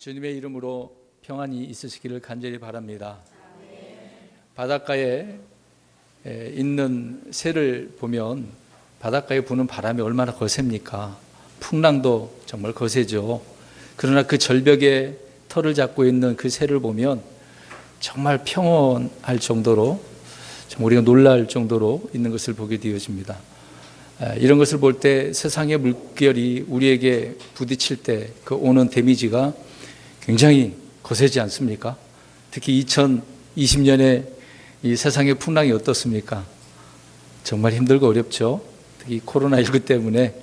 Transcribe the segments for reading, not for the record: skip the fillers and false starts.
주님의 이름으로 평안이 있으시기를 간절히 바랍니다. 바닷가에 있는 새를 보면 바닷가에 부는 바람이 얼마나 거셉니까? 풍랑도 정말 거세죠. 그러나 그 절벽에 털을 잡고 있는 그 새를 보면 정말 평온할 정도로, 정말 우리가 놀랄 정도로 있는 것을 보게 되어집니다. 이런 것을 볼 때 세상의 물결이 우리에게 부딪힐 때 그 오는 데미지가 굉장히 거세지 않습니까? 특히 2020년에 이 세상의 풍랑이 어떻습니까? 정말 힘들고 어렵죠. 특히 코로나19 때문에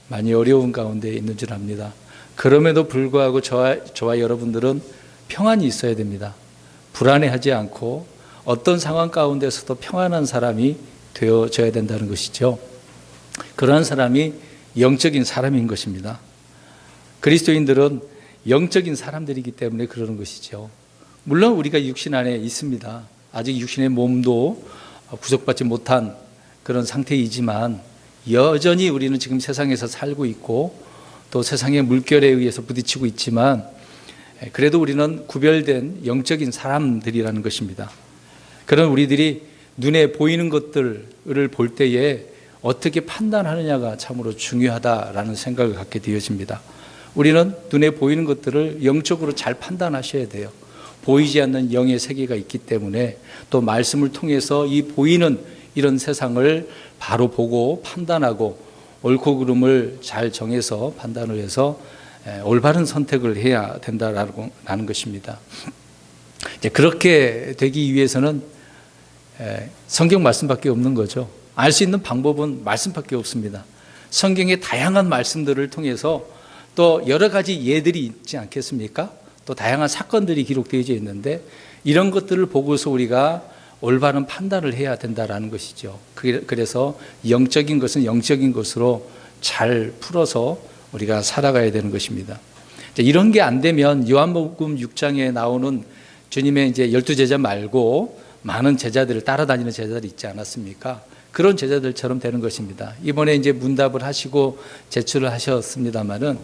많이 어려운 가운데 있는 줄 압니다. 그럼에도 불구하고 저와 여러분들은 평안이 있어야 됩니다. 불안해하지 않고 어떤 상황 가운데서도 평안한 사람이 되어져야 된다는 것이죠. 그러한 사람이 영적인 사람인 것입니다. 그리스도인들은 영적인 사람들이기 때문에 그러는 것이죠. 물론 우리가 육신 안에 있습니다. 아직 육신의 몸도 구속받지 못한 그런 상태이지만 여전히 우리는 지금 세상에서 살고 있고 또 세상의 물결에 의해서 부딪히고 있지만 그래도 우리는 구별된 영적인 사람들이라는 것입니다. 그런 우리들이 눈에 보이는 것들을 볼 때에 어떻게 판단하느냐가 참으로 중요하다라는 생각을 갖게 되어집니다. 우리는 눈에 보이는 것들을 영적으로 잘 판단하셔야 돼요. 보이지 않는 영의 세계가 있기 때문에 또 말씀을 통해서 이 보이는 이런 세상을 바로 보고 판단하고 옳고 그름을 잘 정해서 판단을 해서 올바른 선택을 해야 된다라는 것입니다. 이제 그렇게 되기 위해서는 성경 말씀밖에 없는 거죠. 알 수 있는 방법은 말씀밖에 없습니다. 성경의 다양한 말씀들을 통해서 또 여러 가지 예들이 있지 않겠습니까? 또 다양한 사건들이 기록되어 있는데 이런 것들을 보고서 우리가 올바른 판단을 해야 된다라는 것이죠. 그래서 영적인 것은 영적인 것으로 잘 풀어서 우리가 살아가야 되는 것입니다. 이런 게 안 되면 요한복음 6장에 나오는 주님의 이제 12제자 말고 많은 제자들을 따라다니는 제자들이 있지 않았습니까? 그런 제자들처럼 되는 것입니다. 이번에 이제 문답을 하시고 제출을 하셨습니다만은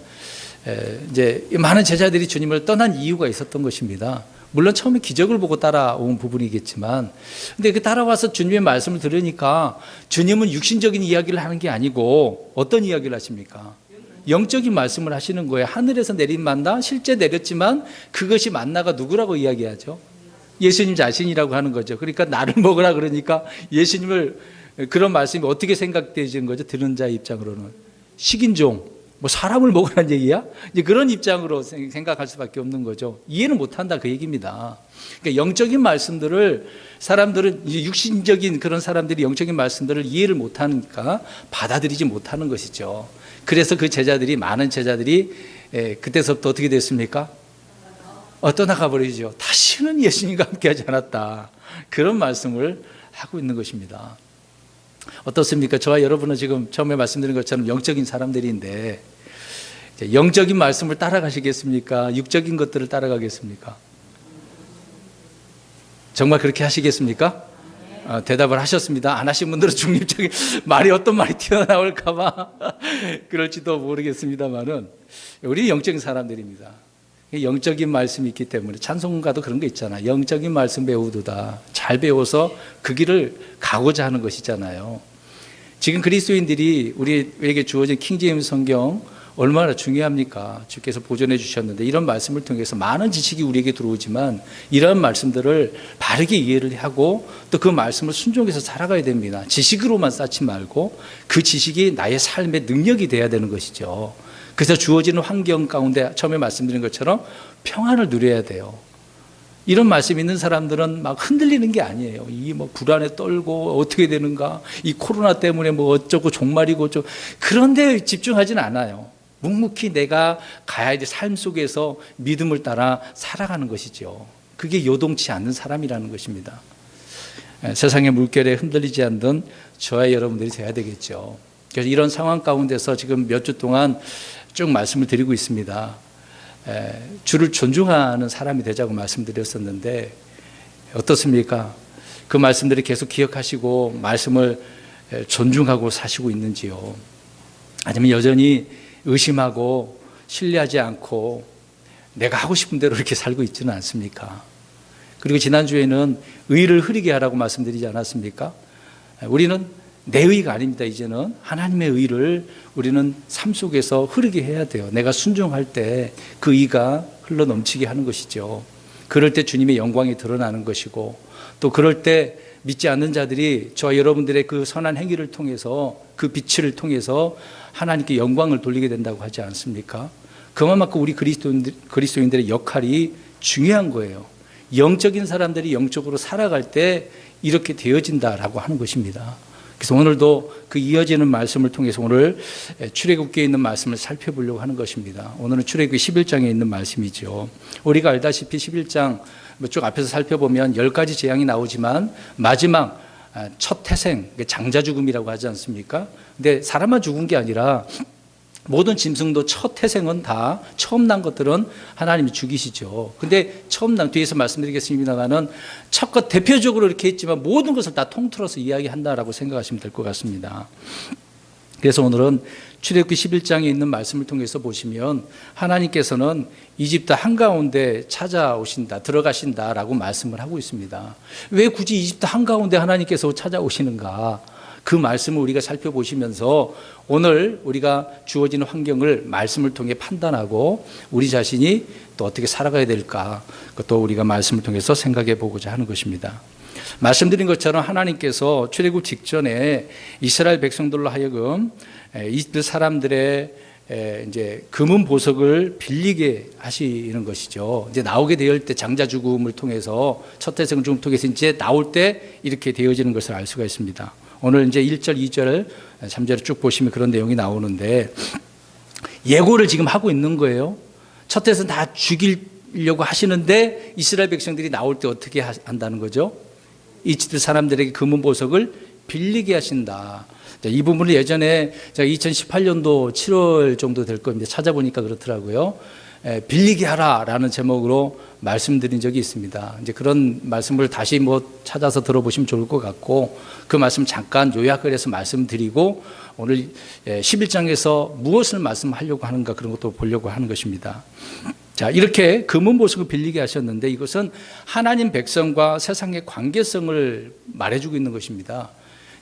이제 많은 제자들이 주님을 떠난 이유가 있었던 것입니다. 물론 처음에 기적을 보고 따라온 부분이겠지만, 근데 그 따라와서 주님의 말씀을 들으니까 주님은 육신적인 이야기를 하는 게 아니고 어떤 이야기를 하십니까? 영적인 말씀을 하시는 거예요. 하늘에서 내린 만나 실제 내렸지만 그것이 만나가 누구라고 이야기하죠? 예수님 자신이라고 하는 거죠. 그러니까 나를 먹으라 그러니까 예수님을 그런 말씀이 어떻게 생각되는 거죠? 들은 자의 입장으로는 식인종, 뭐 사람을 먹으라는 얘기야? 이제 그런 입장으로 생각할 수밖에 없는 거죠. 이해는 못한다 그 얘기입니다. 그러니까 영적인 말씀들을 사람들은 이제 육신적인 그런 사람들이 영적인 말씀들을 이해를 못하니까 받아들이지 못하는 것이죠. 그래서 그 제자들이 많은 제자들이 그때서부터 어떻게 됐습니까? 떠나가 버리죠. 다시는 예수님과 함께하지 않았다. 그런 말씀을 하고 있는 것입니다. 어떻습니까? 저와 여러분은 지금 처음에 말씀드린 것처럼 영적인 사람들인데 영적인 말씀을 따라가시겠습니까? 육적인 것들을 따라가겠습니까? 정말 그렇게 하시겠습니까? 대답을 하셨습니다. 안 하신 분들은 중립적인 말이 어떤 말이 튀어나올까 봐 그럴지도 모르겠습니다만은 우리 영적인 사람들입니다. 영적인 말씀이 있기 때문에 찬송가도 그런 거 있잖아요. 영적인 말씀 배우도다. 잘 배워서 그 길을 가고자 하는 것이잖아요. 지금 그리스도인들이 우리에게 주어진 킹제임스 성경 얼마나 중요합니까? 주께서 보존해 주셨는데 이런 말씀을 통해서 많은 지식이 우리에게 들어오지만 이런 말씀들을 바르게 이해를 하고 또 그 말씀을 순종해서 살아가야 됩니다. 지식으로만 쌓지 말고 그 지식이 나의 삶의 능력이 돼야 되는 것이죠. 그래서 주어지는 환경 가운데 처음에 말씀드린 것처럼 평안을 누려야 돼요. 이런 말씀 있는 사람들은 막 흔들리는 게 아니에요. 이 뭐 불안에 떨고 어떻게 되는가, 이 코로나 때문에 뭐 어쩌고 종말이고 어쩌고 그런 데 집중하지는 않아요. 묵묵히 내가 가야 될 삶 속에서 믿음을 따라 살아가는 것이죠. 그게 요동치 않는 사람이라는 것입니다. 세상의 물결에 흔들리지 않는 저와 여러분들이 돼야 되겠죠. 그래서 이런 상황 가운데서 지금 몇 주 동안 쭉 말씀을 드리고 있습니다. 주를 존중하는 사람이 되자고 말씀드렸었는데 어떻습니까? 그 말씀들을 계속 기억하시고 말씀을 존중하고 사시고 있는지요? 아니면 여전히 의심하고 신뢰하지 않고 내가 하고 싶은 대로 이렇게 살고 있지는 않습니까? 그리고 지난주에는 의를 흐리게 하라고 말씀드리지 않았습니까? 우리는 내 의가 아닙니다. 이제는 하나님의 의를 우리는 삶 속에서 흐르게 해야 돼요. 내가 순종할 때 그 의가 흘러넘치게 하는 것이죠. 그럴 때 주님의 영광이 드러나는 것이고, 또 그럴 때 믿지 않는 자들이 저와 여러분들의 그 선한 행위를 통해서, 그 빛을 통해서 하나님께 영광을 돌리게 된다고 하지 않습니까? 그만큼 우리 그리스도인들의 역할이 중요한 거예요. 영적인 사람들이 영적으로 살아갈 때 이렇게 되어진다라고 하는 것입니다. 그래서 오늘도 그 이어지는 말씀을 통해서 오늘 출애굽기에 있는 말씀을 살펴보려고 하는 것입니다. 오늘은 출애굽기 11장에 있는 말씀이죠. 우리가 알다시피 11장 쭉 앞에서 살펴보면 10가지 재앙이 나오지만 마지막 첫 태생, 장자 죽음이라고 하지 않습니까? 근데 사람만 죽은 게 아니라 모든 짐승도 첫 태생은 다 처음 난 것들은 하나님이 죽이시죠. 근데 처음 난, 뒤에서 말씀드리겠습니다만은 첫 것 대표적으로 이렇게 했지만 모든 것을 다 통틀어서 이야기한다라고 생각하시면 될 것 같습니다. 그래서 오늘은 출애굽기 11장에 있는 말씀을 통해서 보시면 하나님께서는 이집트 한가운데 찾아오신다, 들어가신다라고 말씀을 하고 있습니다. 왜 굳이 이집트 한가운데 하나님께서 찾아오시는가? 그 말씀을 우리가 살펴보시면서 오늘 우리가 주어지는 환경을 말씀을 통해 판단하고 우리 자신이 또 어떻게 살아가야 될까, 그것도 우리가 말씀을 통해서 생각해 보고자 하는 것입니다. 말씀드린 것처럼 하나님께서 출애굽 직전에 이스라엘 백성들로 하여금 이집트 사람들의 이제 금은 보석을 빌리게 하시는 것이죠. 이제 나오게 되을 때 장자 죽음을 통해서 첫 태생 죽음을 통해서 이제 나올 때 이렇게 되어지는 것을 알 수가 있습니다. 오늘 이제 1절, 2절, 3절을 쭉 보시면 그런 내용이 나오는데 예고를 지금 하고 있는 거예요. 첫 태생 다 죽이려고 하시는데 이스라엘 백성들이 나올 때 어떻게 한다는 거죠? 이집트 사람들에게 금은 보석을 빌리게 하신다. 이 부분을 예전에 제가 2018년도 7월 정도 될 겁니다. 찾아보니까 그렇더라고요. 빌리게 하라라는 제목으로 말씀드린 적이 있습니다. 이제 그런 말씀을 다시 찾아서 들어보시면 좋을 것 같고, 그 말씀 잠깐 요약을 해서 말씀드리고 오늘 11장에서 무엇을 말씀하려고 하는가 그런 것도 보려고 하는 것입니다. 자, 이렇게 금은 보석을 빌리게 하셨는데 이것은 하나님 백성과 세상의 관계성을 말해주고 있는 것입니다.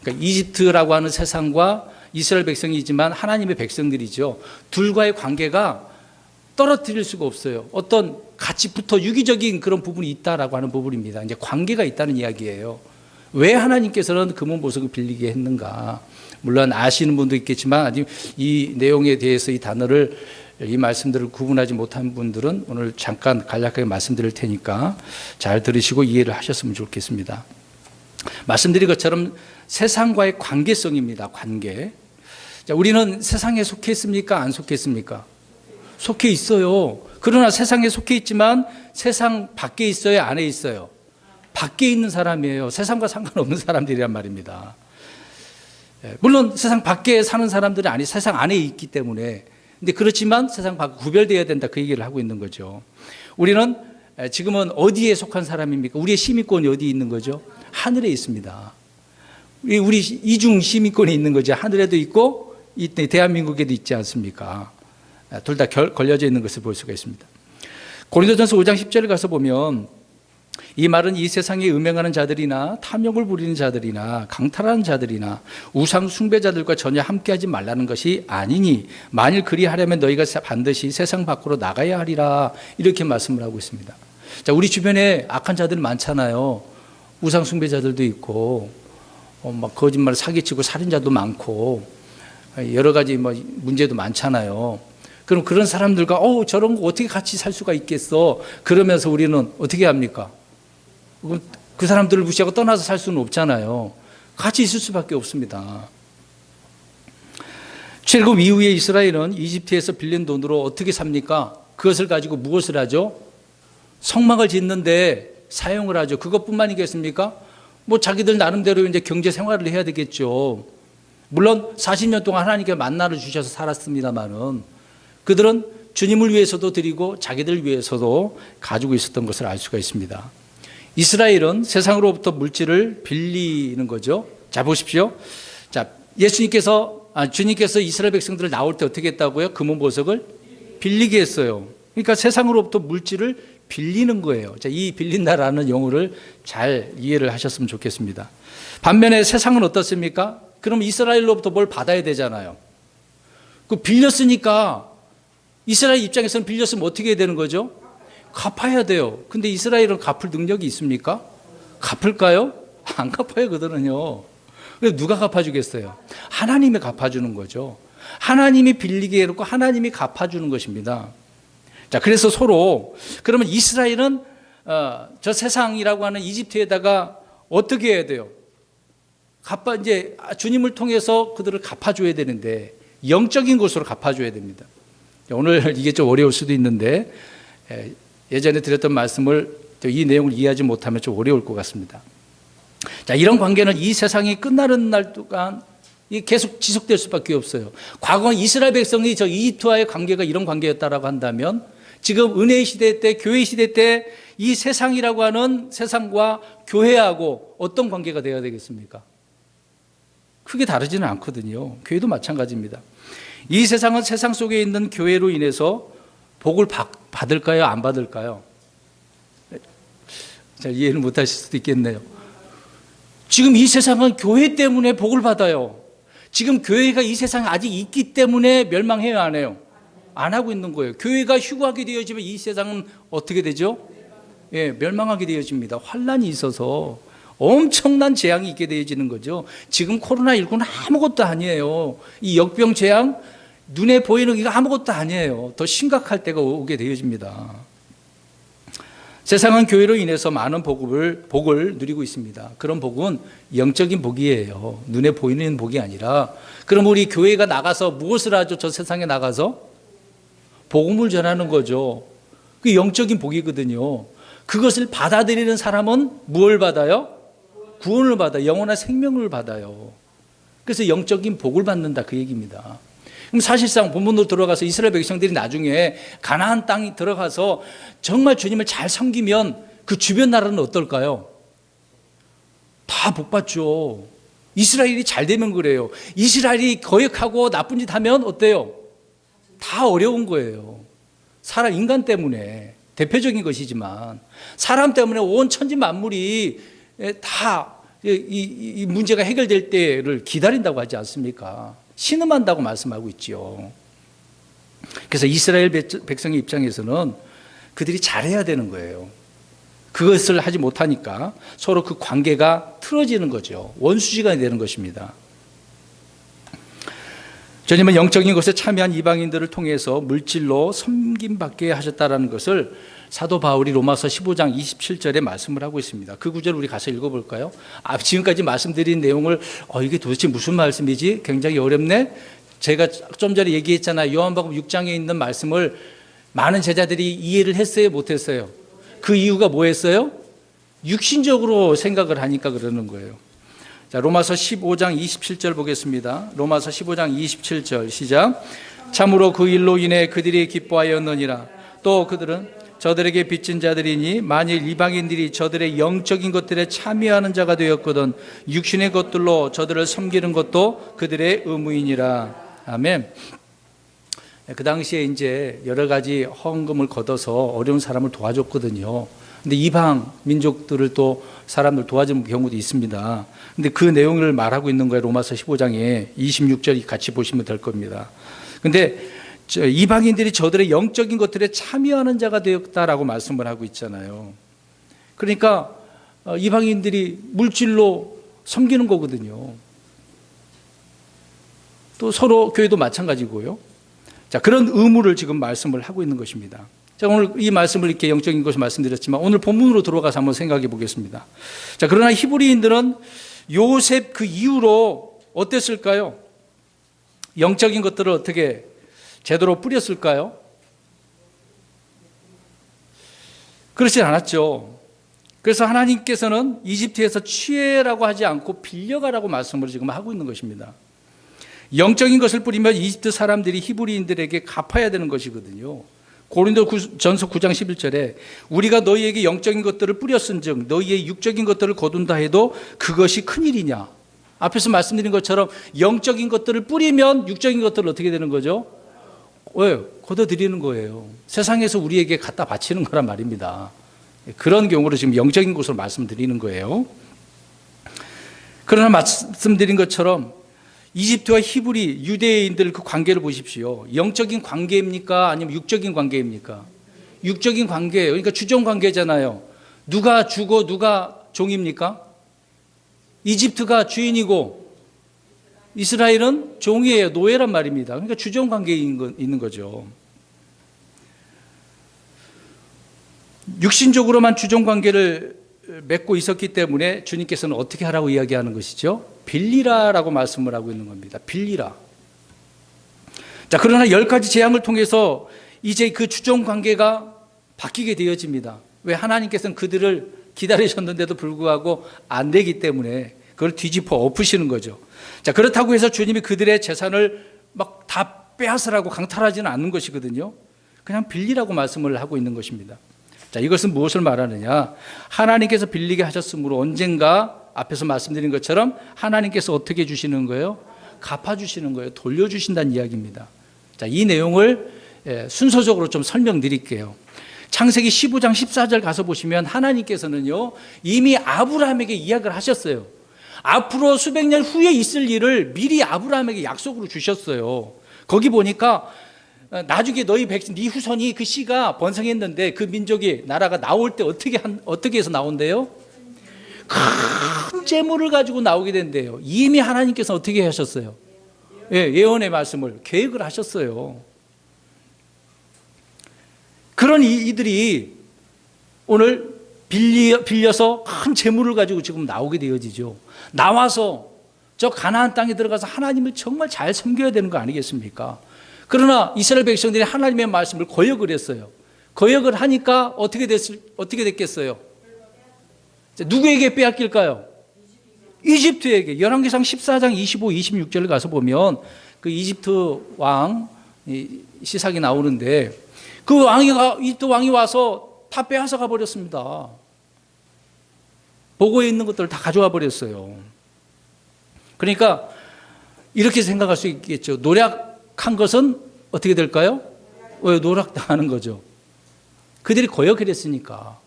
그러니까 이집트라고 하는 세상과 이스라엘 백성이지만 하나님의 백성들이죠. 둘과의 관계가 떨어뜨릴 수가 없어요. 어떤 같이 붙어 유기적인 그런 부분이 있다라고 하는 부분입니다. 이제 관계가 있다는 이야기예요. 왜 하나님께서는 금은 보석을 빌리게 했는가? 물론 아시는 분도 있겠지만 아직 이 내용에 대해서 이 단어를, 이 말씀들을 구분하지 못한 분들은 오늘 잠깐 간략하게 말씀드릴 테니까 잘 들으시고 이해를 하셨으면 좋겠습니다. 말씀드린 것처럼 세상과의 관계성입니다. 관계. 자, 우리는 세상에 속해 있습니까? 안 속해 있습니까? 속해 있어요. 그러나 세상에 속해 있지만 세상 밖에 있어요? 안에 있어요? 밖에 있는 사람이에요. 세상과 상관없는 사람들이란 말입니다. 물론 세상 밖에 사는 사람들은 아니, 세상 안에 있기 때문에. 근데 그렇지만 세상 밖 구별되어야 된다, 그 얘기를 하고 있는 거죠. 우리는 지금은 어디에 속한 사람입니까? 우리의 시민권이 어디에 있는 거죠? 하늘에 있습니다. 우리 이중 시민권이 있는 거죠. 하늘에도 있고 대한민국에도 있지 않습니까? 둘 다 걸려져 있는 것을 볼 수가 있습니다. 고린도전서 5장 10절을 가서 보면 이 말은 이 세상에 음행하는 자들이나 탐욕을 부리는 자들이나 강탈하는 자들이나 우상 숭배자들과 전혀 함께하지 말라는 것이 아니니 만일 그리하려면 너희가 반드시 세상 밖으로 나가야 하리라, 이렇게 말씀을 하고 있습니다. 자, 우리 주변에 악한 자들 많잖아요. 우상 숭배자들도 있고 막 거짓말 사기치고 살인자도 많고 여러 가지 문제도 많잖아요. 그럼 그런 사람들과 저런 거 어떻게 같이 살 수가 있겠어? 그러면서 우리는 어떻게 합니까? 그 사람들을 무시하고 떠나서 살 수는 없잖아요. 같이 있을 수밖에 없습니다. 출애굽 이후에 이스라엘은 이집트에서 빌린 돈으로 어떻게 삽니까? 그것을 가지고 무엇을 하죠? 성막을 짓는데 사용을 하죠. 그것뿐만이겠습니까? 자기들 나름대로 이제 경제 생활을 해야 되겠죠. 물론 40년 동안 하나님께 만나를 주셔서 살았습니다만은 그들은 주님을 위해서도 드리고 자기들 위해서도 가지고 있었던 것을 알 수가 있습니다. 이스라엘은 세상으로부터 물질을 빌리는 거죠. 자, 보십시오. 자, 주님께서 이스라엘 백성들을 나올 때 어떻게 했다고요? 금은 보석을 빌리게 했어요. 그러니까 세상으로부터 물질을 빌리는 거예요. 자, 이 빌린다라는 용어를 잘 이해를 하셨으면 좋겠습니다. 반면에 세상은 어떻습니까? 그럼 이스라엘로부터 뭘 받아야 되잖아요. 그 빌렸으니까 이스라엘 입장에서는 빌렸으면 어떻게 해야 되는 거죠? 갚아야 돼요. 근데 이스라엘은 갚을 능력이 있습니까? 갚을까요? 안 갚아요, 그들은요. 그래서 누가 갚아주겠어요? 하나님이 갚아주는 거죠. 하나님이 빌리게 해놓고 하나님이 갚아주는 것입니다. 자, 그래서 서로, 그러면 이스라엘은 저 세상이라고 하는 이집트에다가 어떻게 해야 돼요? 이제 주님을 통해서 그들을 갚아줘야 되는데, 영적인 것으로 갚아줘야 됩니다. 오늘 이게 좀 어려울 수도 있는데, 예전에 드렸던 말씀을 이 내용을 이해하지 못하면 좀 어려울 것 같습니다. 자, 이런 관계는 이 세상이 끝나는 날 동안 계속 지속될 수밖에 없어요. 과거 이스라엘 백성이 저 이집트와의 관계가 이런 관계였다라고 한다면 지금 은혜의 시대 때, 교회 시대 때 이 세상이라고 하는 세상과 교회하고 어떤 관계가 되어야 되겠습니까? 크게 다르지는 않거든요. 교회도 마찬가지입니다. 이 세상은 세상 속에 있는 교회로 인해서 복을 받을까요? 안 받을까요? 잘 이해를 못하실 수도 있겠네요. 지금 이 세상은 교회 때문에 복을 받아요. 지금 교회가 이 세상에 아직 있기 때문에 멸망해요, 안 해요? 안 하고 있는 거예요. 교회가 휴거하게 되어지면 이 세상은 어떻게 되죠? 예, 멸망하게 되어집니다. 환란이 있어서 엄청난 재앙이 있게 되어지는 거죠. 지금 코로나19는 아무것도 아니에요. 이 역병 재앙, 눈에 보이는 게 아무것도 아니에요. 더 심각할 때가 오게 되어집니다. 세상은 교회로 인해서 많은 복을 누리고 있습니다. 그런 복은 영적인 복이에요. 눈에 보이는 복이 아니라. 그럼 우리 교회가 나가서 무엇을 하죠? 저 세상에 나가서 복음을 전하는 거죠. 그게 영적인 복이거든요. 그것을 받아들이는 사람은 무엇을 받아요? 구원을 받아요. 영원한 생명을 받아요. 그래서 영적인 복을 받는다, 그 얘기입니다. 그럼 사실상 본문으로 들어가서 이스라엘 백성들이 나중에 가나안 땅에 들어가서 정말 주님을 잘 섬기면 그 주변 나라는 어떨까요? 다 복받죠. 이스라엘이 잘 되면 그래요. 이스라엘이 거역하고 나쁜 짓 하면 어때요? 다 어려운 거예요. 인간 때문에, 대표적인 것이지만 사람 때문에 온 천지 만물이 다 이 문제가 해결될 때를 기다린다고 하지 않습니까? 신음한다고 말씀하고 있죠. 그래서 이스라엘 백성의 입장에서는 그들이 잘해야 되는 거예요. 그것을 하지 못하니까 서로 그 관계가 틀어지는 거죠. 원수지간이 되는 것입니다. 주님은 영적인 것에 참여한 이방인들을 통해서 물질로 섬김받게 하셨다는 것을 사도 바울이 로마서 15장 27절에 말씀을 하고 있습니다. 그 구절을 우리 가서 읽어볼까요? 지금까지 말씀드린 내용을 이게 도대체 무슨 말씀이지? 굉장히 어렵네. 제가 좀 전에 얘기했잖아요. 요한복음 6장에 있는 말씀을 많은 제자들이 이해를 했어요? 못했어요? 그 이유가 뭐였어요? 육신적으로 생각을 하니까 그러는 거예요. 자, 로마서 15장 27절 보겠습니다. 로마서 15장 27절 시작. 참으로 그 일로 인해 그들이 기뻐하였느니라. 또 그들은 저들에게 빚진 자들이니 만일 이방인들이 저들의 영적인 것들에 참여하는 자가 되었거든 육신의 것들로 저들을 섬기는 것도 그들의 의무이니라. 아멘. 그 당시에 이제 여러 가지 헌금을 걷어서 어려운 사람을 도와줬거든요. 근데 이방 민족들을 또 사람들 도와주는 경우도 있습니다. 근데 그 내용을 말하고 있는 거예요. 로마서 15장에 26절 같이 보시면 될 겁니다. 근데 이방인들이 저들의 영적인 것들에 참여하는 자가 되었다라고 말씀을 하고 있잖아요. 그러니까 이방인들이 물질로 섬기는 거거든요. 또 서로 교회도 마찬가지고요. 자, 그런 의무를 지금 말씀을 하고 있는 것입니다. 자, 오늘 이 말씀을 이렇게 영적인 것을 말씀드렸지만 오늘 본문으로 들어가서 한번 생각해 보겠습니다. 자, 그러나 히브리인들은 요셉 그 이후로 어땠을까요? 영적인 것들을 어떻게 제대로 뿌렸을까요? 그렇지 않았죠. 그래서 하나님께서는 이집트에서 취해라고 하지 않고 빌려가라고 말씀을 지금 하고 있는 것입니다. 영적인 것을 뿌리면 이집트 사람들이 히브리인들에게 갚아야 되는 것이거든요. 고린도전서 9장 11절에 우리가 너희에게 영적인 것들을 뿌렸은즉 너희의 육적인 것들을 거둔다 해도 그것이 큰일이냐. 앞에서 말씀드린 것처럼 영적인 것들을 뿌리면 육적인 것들은 어떻게 되는 거죠? 왜? 걷어들이는 거예요. 세상에서 우리에게 갖다 바치는 거란 말입니다. 그런 경우로 지금 영적인 것으로 말씀드리는 거예요. 그러나 말씀드린 것처럼 이집트와 히브리 유대인들 그 관계를 보십시오. 영적인 관계입니까? 아니면 육적인 관계입니까? 육적인 관계예요. 그러니까 주종 관계잖아요. 누가 주고 누가 종입니까? 이집트가 주인이고 이스라엘은 종이에요. 노예란 말입니다. 그러니까 주종 관계에 있는 거죠. 육신적으로만 주종 관계를 맺고 있었기 때문에 주님께서는 어떻게 하라고 이야기하는 것이죠? 빌리라라고 말씀을 하고 있는 겁니다. 빌리라. 자, 그러나 10가지 재앙을 통해서 이제 그 주종 관계가 바뀌게 되어집니다. 왜? 하나님께서는 그들을 기다리셨는데도 불구하고 안 되기 때문에 그걸 뒤집어 엎으시는 거죠. 자, 그렇다고 해서 주님이 그들의 재산을 막 다 빼앗으라고 강탈하지는 않는 것이거든요. 그냥 빌리라고 말씀을 하고 있는 것입니다. 자, 이것은 무엇을 말하느냐? 하나님께서 빌리게 하셨으므로 언젠가 앞에서 말씀드린 것처럼 하나님께서 어떻게 주시는 거예요? 갚아주시는 거예요. 돌려주신다는 이야기입니다. 자, 이 내용을 순서적으로 좀 설명드릴게요. 창세기 15장 14절 가서 보시면 하나님께서는요, 이미 아브라함에게 이야기를 하셨어요. 앞으로 수백 년 후에 있을 일을 미리 아브라함에게 약속으로 주셨어요. 거기 보니까 나중에 너희 백성, 네 후손이 그 씨가 번성했는데 그 민족이 나라가 나올 때 어떻게 해서 나온대요? 큰 재물을 가지고 나오게 된대요. 이미 하나님께서 어떻게 하셨어요? 예언의 말씀을 계획을 하셨어요. 그런 이들이 오늘 빌려서 큰 재물을 가지고 지금 나오게 되어지죠. 나와서 저 가나안 땅에 들어가서 하나님을 정말 잘 섬겨야 되는 거 아니겠습니까? 그러나 이스라엘 백성들이 하나님의 말씀을 거역을 했어요. 거역을 하니까 어떻게 됐겠어요? 누구에게 빼앗길까요? 이집트에게. 열왕기상 14장 25, 26절을 가서 보면 그 이집트 왕 시삭이 나오는데 그 이집트 왕이 와서 다 빼앗아 가버렸습니다. 보고에 있는 것들을 다 가져와 버렸어요. 그러니까 이렇게 생각할 수 있겠죠. 노력한 것은 어떻게 될까요? 왜? 노력당하는 거죠. 그들이 거역을 했으니까.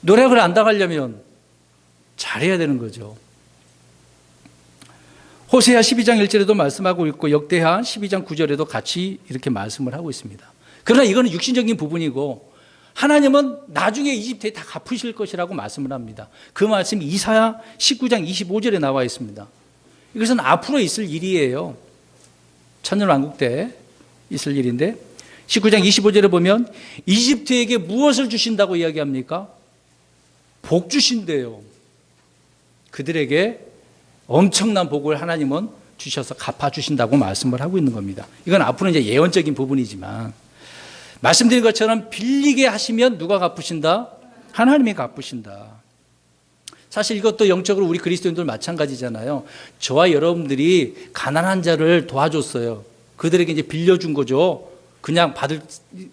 노력을 안 당하려면 잘해야 되는 거죠. 호세아 12장 1절에도 말씀하고 있고 역대하 12장 9절에도 같이 이렇게 말씀을 하고 있습니다. 그러나 이거는 육신적인 부분이고 하나님은 나중에 이집트에 다 갚으실 것이라고 말씀을 합니다. 그 말씀이 이사야 19장 25절에 나와 있습니다. 이것은 앞으로 있을 일이에요. 천년왕국 때 있을 일인데 19장 25절에 보면 이집트에게 무엇을 주신다고 이야기합니까? 복 주신대요. 그들에게 엄청난 복을 하나님은 주셔서 갚아주신다고 말씀을 하고 있는 겁니다. 이건 앞으로 이제 예언적인 부분이지만 말씀드린 것처럼 빌리게 하시면 누가 갚으신다? 하나님이 갚으신다. 사실 이것도 영적으로 우리 그리스도인들 마찬가지잖아요. 저와 여러분들이 가난한 자를 도와줬어요. 그들에게 이제 빌려준 거죠. 그냥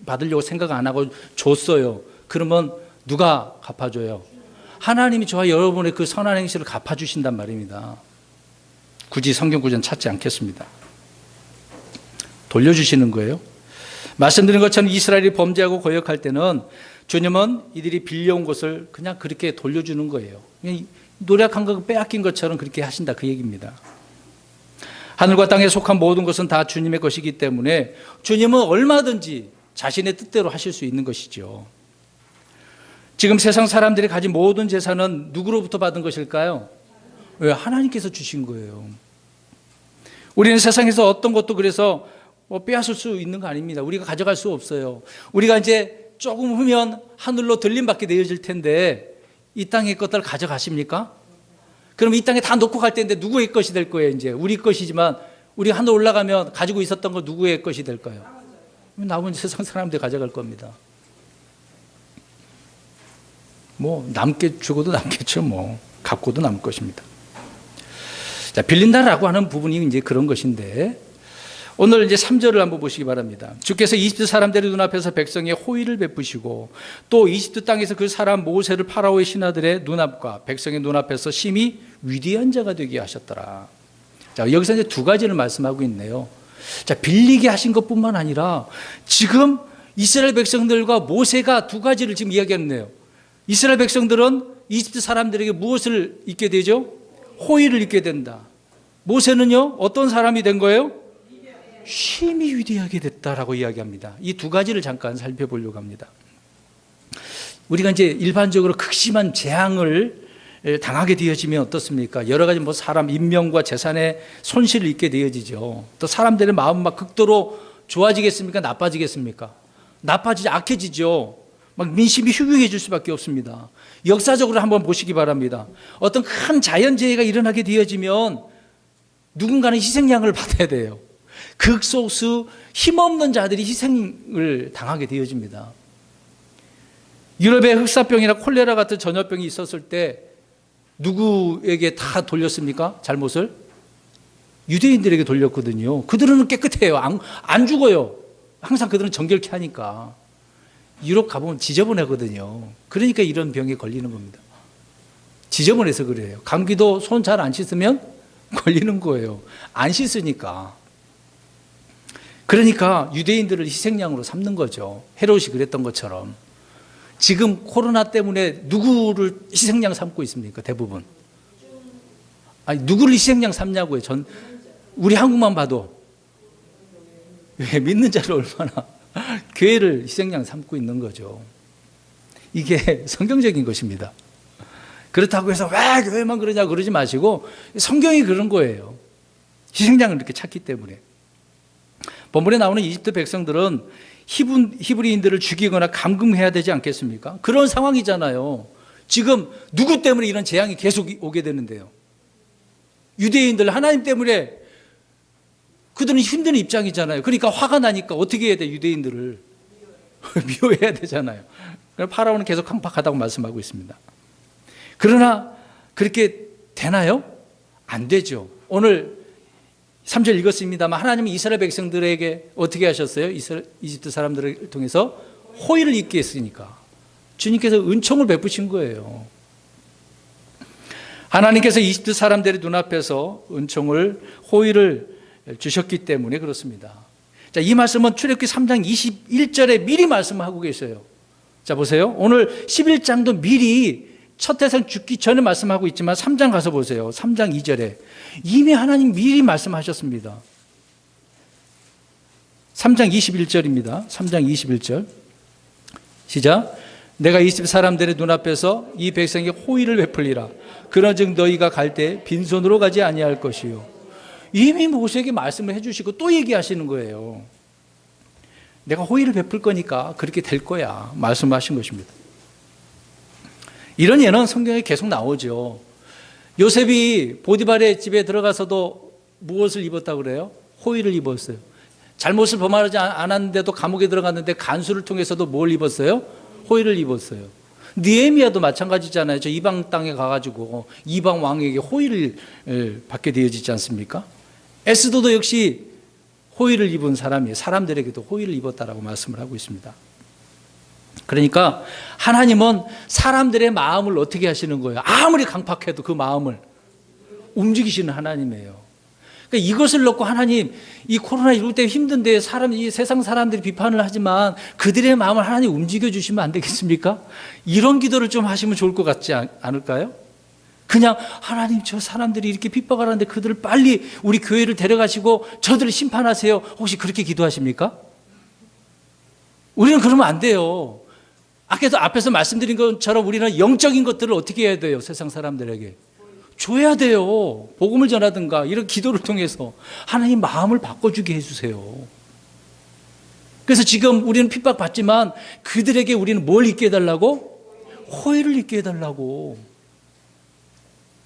받으려고 생각 안 하고 줬어요. 그러면 누가 갚아줘요? 하나님이 저와 여러분의 그 선한 행실을 갚아주신단 말입니다. 굳이 성경 구절은 찾지 않겠습니다. 돌려주시는 거예요. 말씀드린 것처럼 이스라엘이 범죄하고 거역할 때는 주님은 이들이 빌려온 것을 그냥 그렇게 돌려주는 거예요. 그냥 노력한 거 빼앗긴 것처럼 그렇게 하신다 그 얘기입니다. 하늘과 땅에 속한 모든 것은 다 주님의 것이기 때문에 주님은 얼마든지 자신의 뜻대로 하실 수 있는 것이죠. 지금 세상 사람들이 가진 모든 재산은 누구로부터 받은 것일까요? 왜? 하나님께서 주신 거예요. 우리는 세상에서 어떤 것도 그래서 빼앗을 수 있는 거 아닙니다. 우리가 가져갈 수 없어요. 우리가 이제 조금 후면 하늘로 들림받게 되어질 텐데 이 땅의 것들을 가져가십니까? 그럼 이 땅에 다 놓고 갈 텐데 누구의 것이 될 거예요? 이제 우리 것이지만 우리 하늘 올라가면 가지고 있었던 거 누구의 것이 될까요? 남은 세상 사람들이 가져갈 겁니다. 남게 죽어도 남겠죠. 갖고도 남을 것입니다. 자, 빌린다라고 하는 부분이 이제 그런 것인데 오늘 이제 3절을 한번 보시기 바랍니다. 주께서 이집트 사람들의 눈앞에서 백성의 호의를 베푸시고 또 이집트 땅에서 그 사람 모세를 파라오의 신하들의 눈앞과 백성의 눈앞에서 심히 위대한 자가 되게 하셨더라. 자, 여기서 이제 두 가지를 말씀하고 있네요. 자, 빌리게 하신 것뿐만 아니라 지금 이스라엘 백성들과 모세가 두 가지를 지금 이야기하는데요. 이스라엘 백성들은 이집트 사람들에게 무엇을 잊게 되죠? 호의를 잊게 된다. 모세는요, 어떤 사람이 된 거예요? 심히 위대하게 됐다라고 이야기합니다. 이 두 가지를 잠깐 살펴보려고 합니다. 우리가 이제 일반적으로 극심한 재앙을 당하게 되어지면 어떻습니까? 여러 가지 뭐 사람 인명과 재산의 손실을 입게 되어지죠. 또 사람들의 마음 막 극도로 좋아지겠습니까? 나빠지겠습니까? 나빠지지, 악해지죠. 막 민심이 휴유해질 수밖에 없습니다. 역사적으로 한번 보시기 바랍니다. 어떤 큰 자연재해가 일어나게 되어지면 누군가는 희생양을 받아야 돼요. 극소수 힘없는 자들이 희생을 당하게 되어집니다. 유럽에 흑사병이나 콜레라 같은 전염병이 있었을 때 누구에게 다 돌렸습니까? 잘못을? 유대인들에게 돌렸거든요. 그들은 깨끗해요. 안 죽어요. 항상 그들은 정결케 하니까. 유럽 가보면 지저분하거든요. 그러니까 이런 병에 걸리는 겁니다. 지저분해서 그래요. 감기도 손 잘 안 씻으면 걸리는 거예요. 안 씻으니까. 그러니까 유대인들을 희생양으로 삼는 거죠. 헤롯이 그랬던 것처럼. 지금 코로나 때문에 누구를 희생양 삼고 있습니까? 대부분. 아니, 누구를 희생양 삼냐고요. 우리 한국만 봐도. 왜 믿는 자를 얼마나 교회를 희생양 삼고 있는 거죠. 이게 성경적인 것입니다. 그렇다고 해서 왜 교회만 그러냐고 그러지 마시고 성경이 그런 거예요. 희생양을 이렇게 찾기 때문에. 본문에 나오는 이집트 백성들은 히브리인들을 죽이거나 감금해야 되지 않겠습니까? 그런 상황이잖아요. 지금 누구 때문에 이런 재앙이 계속 오게 되는데요. 유대인들 하나님 때문에 그들은 힘든 입장이잖아요. 그러니까 화가 나니까 어떻게 해야 돼? 유대인들을 미워해야 되잖아요. 파라오는 계속 강팍하다고 말씀하고 있습니다. 그러나 그렇게 되나요? 안 되죠. 오늘 3절 읽었습니다만 하나님은 이스라엘 백성들에게 어떻게 하셨어요? 이집트 사람들을 통해서 호의를 입게 했으니까 주님께서 은총을 베푸신 거예요. 하나님께서 이집트 사람들의 눈앞에서 은총을, 호의를 주셨기 때문에 그렇습니다. 자, 이 말씀은 출애굽기 3장 21절에 미리 말씀하고 계세요. 자, 보세요. 오늘 11장도 미리 첫 태생 죽기 전에 말씀하고 있지만 3장 가서 보세요. 3장 2절에 이미 하나님 미리 말씀하셨습니다. 3장 21절입니다. 3장 21절 시작. 내가 이집트 사람들의 눈앞에서 이 백성에게 호의를 베풀리라. 그런즉 너희가 갈 때 빈손으로 가지 아니할 것이요. 이미 모세에게 말씀을 해주시고 또 얘기하시는 거예요. 내가 호의를 베풀 거니까 그렇게 될 거야 말씀하신 것입니다. 이런 예는 성경에 계속 나오죠. 요셉이 보디발의 집에 들어가서도 무엇을 입었다고 그래요? 호의를 입었어요. 잘못을 범하지 않았는데도 감옥에 들어갔는데 간수를 통해서도 뭘 입었어요? 호의를 입었어요. 느헤미야도 마찬가지잖아요. 저 이방 땅에 가가지고 이방 왕에게 호의를 받게 되어지지 않습니까? 에스더도 역시 호의를 입은 사람이에요. 사람들에게도 호의를 입었다라고 말씀을 하고 있습니다. 그러니까 하나님은 사람들의 마음을 어떻게 하시는 거예요? 아무리 강팍해도 그 마음을 움직이시는 하나님이에요. 그러니까 이것을 놓고 하나님, 이 코로나19 때문에 힘든데 이 세상 사람들이 비판을 하지만 그들의 마음을 하나님 움직여 주시면 안 되겠습니까? 이런 기도를 좀 하시면 좋을 것 같지 않을까요? 그냥 하나님, 저 사람들이 이렇게 핍박을 하는데 그들을 빨리 우리 교회를 데려가시고 저들을 심판하세요. 혹시 그렇게 기도하십니까? 우리는 그러면 안 돼요. 아까도 앞에서 말씀드린 것처럼 우리는 영적인 것들을 어떻게 해야 돼요? 세상 사람들에게 줘야 돼요. 복음을 전하든가 이런 기도를 통해서 하나님 마음을 바꿔주게 해주세요. 그래서 지금 우리는 핍박받지만 그들에게 우리는 뭘 잊게 해달라고? 호의를 잊게 해달라고.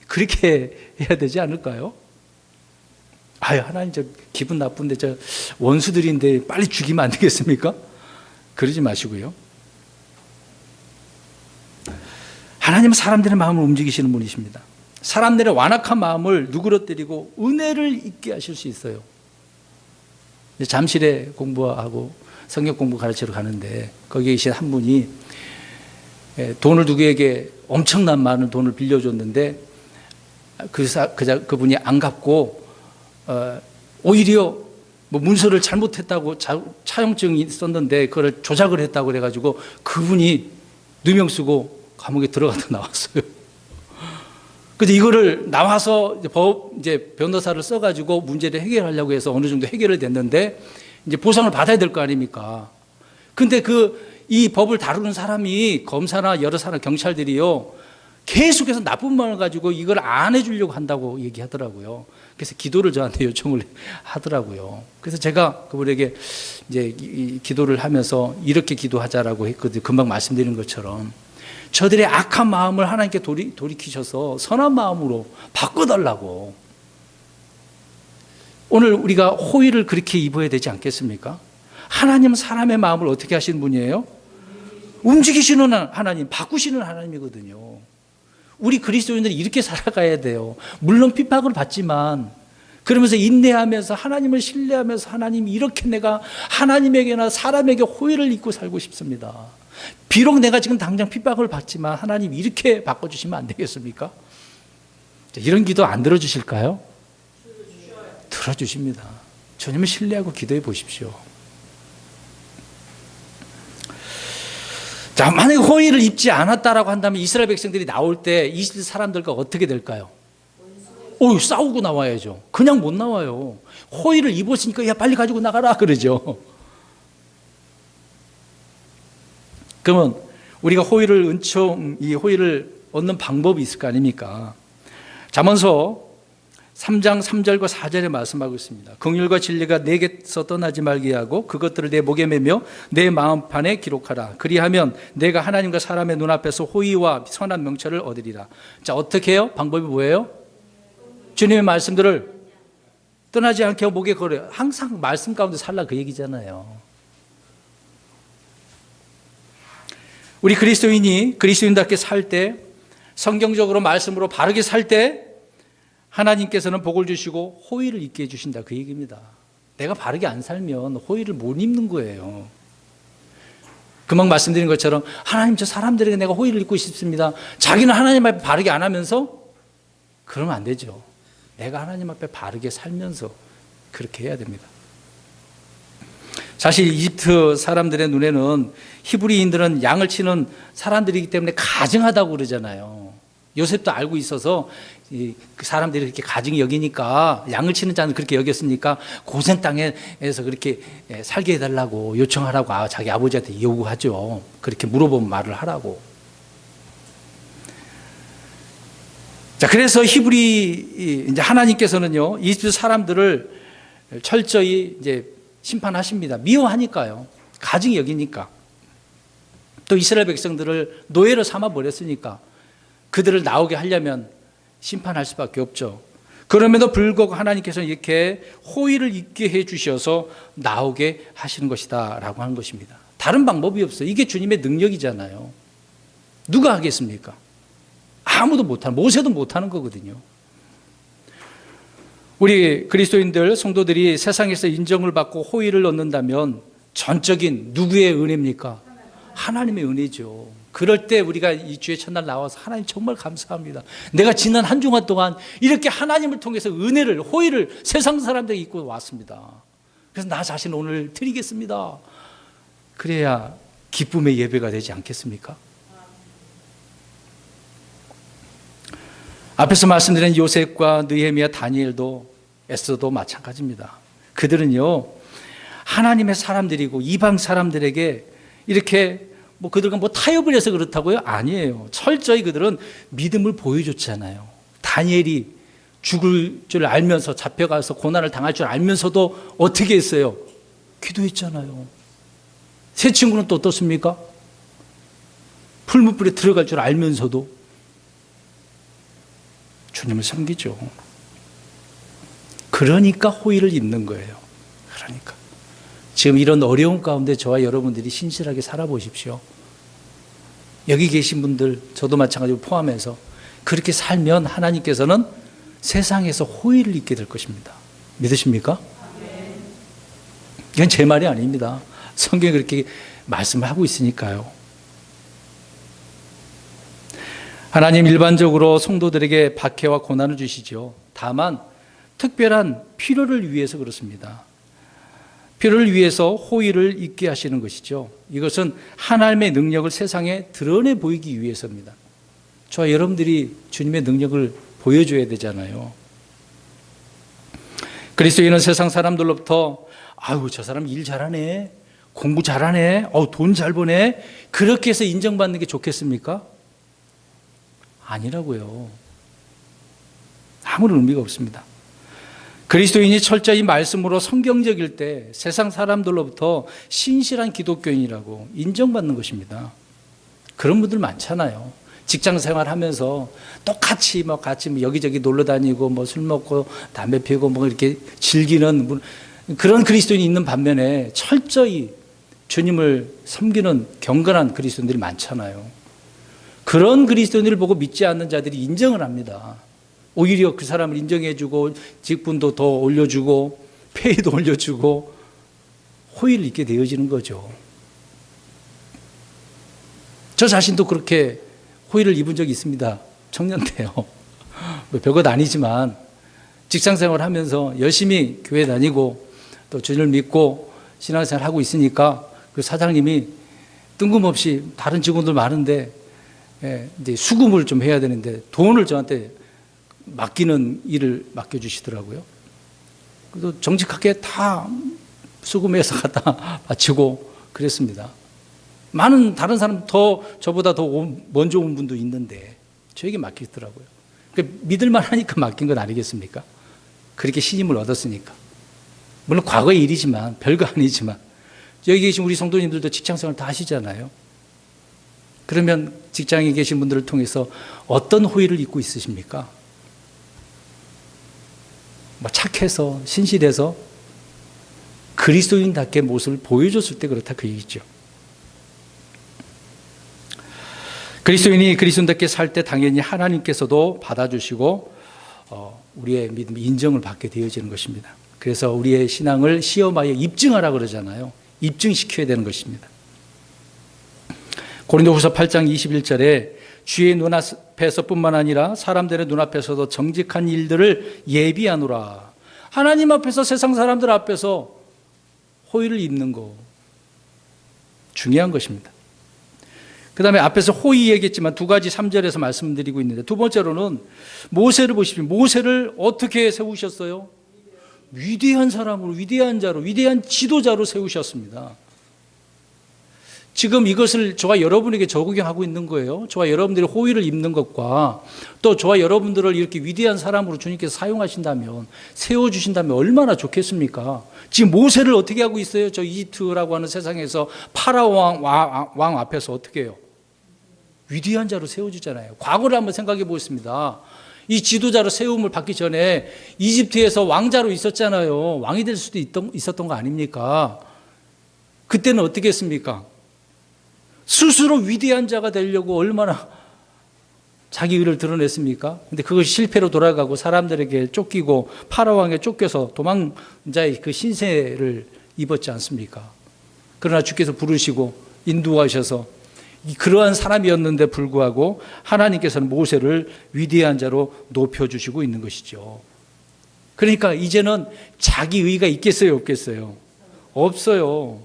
그렇게 해야 되지 않을까요? 아유, 하나님, 저 기분 나쁜데 저 원수들인데 빨리 죽이면 안 되겠습니까? 그러지 마시고요. 하나님은 사람들의 마음을 움직이시는 분이십니다. 사람들의 완악한 마음을 누그러뜨리고 은혜를 있게 하실 수 있어요. 잠실에 공부하고 성경 공부 가르치러 가는데 거기에 계신 한 분이 돈을 누구에게 엄청난 많은 돈을 빌려줬는데 그분이 안 갚고 오히려 뭐 문서를 잘못했다고 차용증이 있었는데 그걸 조작을 했다고 그래가지고 그분이 누명 쓰고 감옥에 들어갔다 나왔어요. 그래서 이거를 나와서 이제 변호사를 써가지고 문제를 해결하려고 해서 어느 정도 해결이 됐는데 이제 보상을 받아야 될 거 아닙니까? 근데 이 법을 다루는 사람이 검사나 여러 사람, 경찰들이요, 계속해서 나쁜 마음을 가지고 이걸 안 해주려고 한다고 얘기하더라고요. 그래서 기도를 저한테 요청을 하더라고요. 그래서 제가 그분에게 이제 기도를 하면서 이렇게 기도하자라고 했거든요. 금방 말씀드린 것처럼. 저들의 악한 마음을 하나님께 돌이키셔서 선한 마음으로 바꿔달라고. 오늘 우리가 호의를 그렇게 입어야 되지 않겠습니까? 하나님은 사람의 마음을 어떻게 하시는 분이에요? 움직이시는 하나님, 바꾸시는 하나님이거든요. 우리 그리스도인들이 이렇게 살아가야 돼요. 물론 핍박을 받지만 그러면서 인내하면서 하나님을 신뢰하면서 하나님 이렇게 내가 하나님에게나 사람에게 호의를 입고 살고 싶습니다. 비록 내가 지금 당장 핍박을 받지만 하나님 이렇게 바꿔주시면 안 되겠습니까? 이런 기도 안 들어주실까요? 들어주십니다. 주님을 신뢰하고 기도해 보십시오. 자, 만약에 호의를 입지 않았다라고 한다면 이스라엘 백성들이 나올 때 이스라엘 사람들과 어떻게 될까요? 싸우고 나와야죠. 그냥 못 나와요. 호의를 입었으니까 야 빨리 가지고 나가라 그러죠. 그러면 우리가 이 호의를 얻는 방법이 있을 거 아닙니까? 잠언서 3장 3절과 4절에 말씀하고 있습니다. 긍휼과 진리가 내게서 떠나지 말게 하고 그것들을 내 목에 매며 내 마음판에 기록하라. 그리하면 내가 하나님과 사람의 눈앞에서 호의와 선한 명철을 얻으리라. 자, 어떻게 해요? 방법이 뭐예요? 주님의 말씀들을 떠나지 않게 목에 걸어요. 항상 말씀 가운데 살라 그 얘기잖아요. 우리 그리스도인답게 살 때, 성경적으로 말씀으로 바르게 살 때 하나님께서는 복을 주시고 호의를 입게 해주신다 그 얘기입니다. 내가 바르게 안 살면 호의를 못 입는 거예요. 금방 말씀드린 것처럼 하나님 저 사람들에게 내가 호의를 입고 싶습니다. 자기는 하나님 앞에 바르게 안 하면서 그러면 안 되죠. 내가 하나님 앞에 바르게 살면서 그렇게 해야 됩니다. 사실 이집트 사람들의 눈에는 히브리인들은 양을 치는 사람들이기 때문에 가증하다고 그러잖아요. 요셉도 알고 있어서 그 사람들이 그렇게 가증히 여기니까 양을 치는 자는 그렇게 여겼으니까 고센 땅에서 그렇게 살게 해달라고 요청하라고 자기 아버지한테 요구하죠. 그렇게 물어보면 말을 하라고. 자, 그래서 이제 하나님께서는요 이집트 사람들을 철저히 이제 심판하십니다. 미워하니까요. 가증히 여기니까. 또 이스라엘 백성들을 노예로 삼아 버렸으니까 그들을 나오게 하려면 심판할 수밖에 없죠. 그럼에도 불구하고 하나님께서는 이렇게 호의를 입게 해 주셔서 나오게 하시는 것이다 라고 하는 것입니다. 다른 방법이 없어요. 이게 주님의 능력이잖아요. 누가 하겠습니까? 아무도 못하는, 모세도 못하는 거거든요. 우리 그리스도인들, 성도들이 세상에서 인정을 받고 호의를 얻는다면 전적인 누구의 은혜입니까? 하나님의 은혜죠. 그럴 때 우리가 이 주의 첫날 나와서 하나님 정말 감사합니다. 내가 지난 한 주간 동안 이렇게 하나님을 통해서 은혜를, 호의를 세상 사람들에게 입고 왔습니다. 그래서 나 자신 오늘 드리겠습니다. 그래야 기쁨의 예배가 되지 않겠습니까? 앞에서 말씀드린 요셉과 느헤미야, 다니엘도 에스더도 마찬가지입니다. 그들은요 하나님의 사람들이고 이방 사람들에게 이렇게 그들과 타협을 해서 그렇다고요? 아니에요. 철저히 그들은 믿음을 보여줬잖아요. 다니엘이 죽을 줄 알면서 잡혀가서 고난을 당할 줄 알면서도 어떻게 했어요? 기도했잖아요. 세 친구는 또 어떻습니까? 풀무불에 들어갈 줄 알면서도 주님을 섬기죠. 그러니까 호의를 입는 거예요. 그러니까 지금 이런 어려운 가운데 저와 여러분들이 신실하게 살아보십시오. 여기 계신 분들, 저도 마찬가지로 포함해서 그렇게 살면 하나님께서는 세상에서 호의를 입게 될 것입니다. 믿으십니까? 이건 제 말이 아닙니다. 성경이 그렇게 말씀을 하고 있으니까요. 하나님 일반적으로 성도들에게 박해와 고난을 주시죠. 다만 특별한 필요를 위해서 그렇습니다. 필요를 위해서 호의를 있게 하시는 것이죠. 이것은 하나님의 능력을 세상에 드러내 보이기 위해서입니다. 저와 여러분들이 주님의 능력을 보여줘야 되잖아요. 그리스도인은 세상 사람들로부터 아유 저 사람 일 잘하네, 공부 잘하네, 돈 잘 버네, 그렇게 해서 인정받는 게 좋겠습니까? 아니라고요. 아무런 의미가 없습니다. 그리스도인이 철저히 말씀으로 성경적일 때 세상 사람들로부터 신실한 기독교인이라고 인정받는 것입니다. 그런 분들 많잖아요. 직장 생활하면서 똑같이 같이 여기저기 놀러 다니고 술 먹고 담배 피우고 이렇게 즐기는 그런 그리스도인이 있는 반면에 철저히 주님을 섬기는 경건한 그리스도인들이 많잖아요. 그런 그리스도인들을 보고 믿지 않는 자들이 인정을 합니다. 오히려 그 사람을 인정해주고 직분도 더 올려주고 페이도 올려주고 호의를 잊게 되어지는 거죠. 저 자신도 그렇게 호의를 입은 적이 있습니다. 청년 때요. 별것 아니지만 직장생활 하면서 열심히 교회 다니고 또 주님을 믿고 신앙생활 하고 있으니까 그 사장님이 뜬금없이 다른 직원들 많은데 이제 수금을 좀 해야 되는데 돈을 저한테 맡기는 일을 맡겨주시더라고요. 그래서 정직하게 다 수금해서 갖다 바치고 그랬습니다. 많은 다른 사람 저보다 더 먼저 온 분도 있는데 저에게 맡기더라고요. 그러니까 믿을만 하니까 맡긴 건 아니겠습니까? 그렇게 신임을 얻었으니까. 물론 과거의 일이지만 별거 아니지만 여기 계신 우리 성도님들도 직장생활 다 하시잖아요. 그러면 직장에 계신 분들을 통해서 어떤 호의를 입고 있으십니까? 착해서 신실해서 그리스도인답게 모습을 보여줬을 때 그렇다 그 얘기죠. 그리스도인이 그리스도인답게 살 때 당연히 하나님께서도 받아주시고 우리의 믿음이 인정을 받게 되어지는 것입니다. 그래서 우리의 신앙을 시험하여 입증하라 그러잖아요. 입증시켜야 되는 것입니다. 고린도후서 8장 21절에 주의 눈앞에서뿐만 아니라 사람들의 눈앞에서도 정직한 일들을 예비하노라. 하나님 앞에서 세상 사람들 앞에서 호의를 입는 거 중요한 것입니다. 그 다음에 앞에서 호의 얘기했지만 두 가지 3절에서 말씀드리고 있는데 두 번째로는 모세를 보십시오. 모세를 어떻게 세우셨어요? 위대한 사람으로, 위대한 자로, 위대한 지도자로 세우셨습니다. 지금 이것을 저와 여러분에게 적용하고 있는 거예요. 저와 여러분들이 호의를 입는 것과 또 저와 여러분들을 이렇게 위대한 사람으로 주님께서 사용하신다면, 세워주신다면 얼마나 좋겠습니까? 지금 모세를 어떻게 하고 있어요? 저 이집트라고 하는 세상에서 파라오 왕 앞에서 어떻게 해요? 위대한 자로 세워주잖아요. 과거를 한번 생각해 보겠습니다. 이 지도자로 세움을 받기 전에 이집트에서 왕자로 있었잖아요. 왕이 될 수도 있었던 거 아닙니까? 그때는 어떻게 했습니까? 스스로 위대한 자가 되려고 얼마나 자기 의를 드러냈습니까? 근데 그것이 실패로 돌아가고 사람들에게 쫓기고 파라왕에 쫓겨서 도망자의 그 신세를 입었지 않습니까? 그러나 주께서 부르시고 인도하셔서 그러한 사람이었는데 불구하고 하나님께서는 모세를 위대한 자로 높여주시고 있는 것이죠. 그러니까 이제는 자기 의가 있겠어요, 없겠어요? 없어요.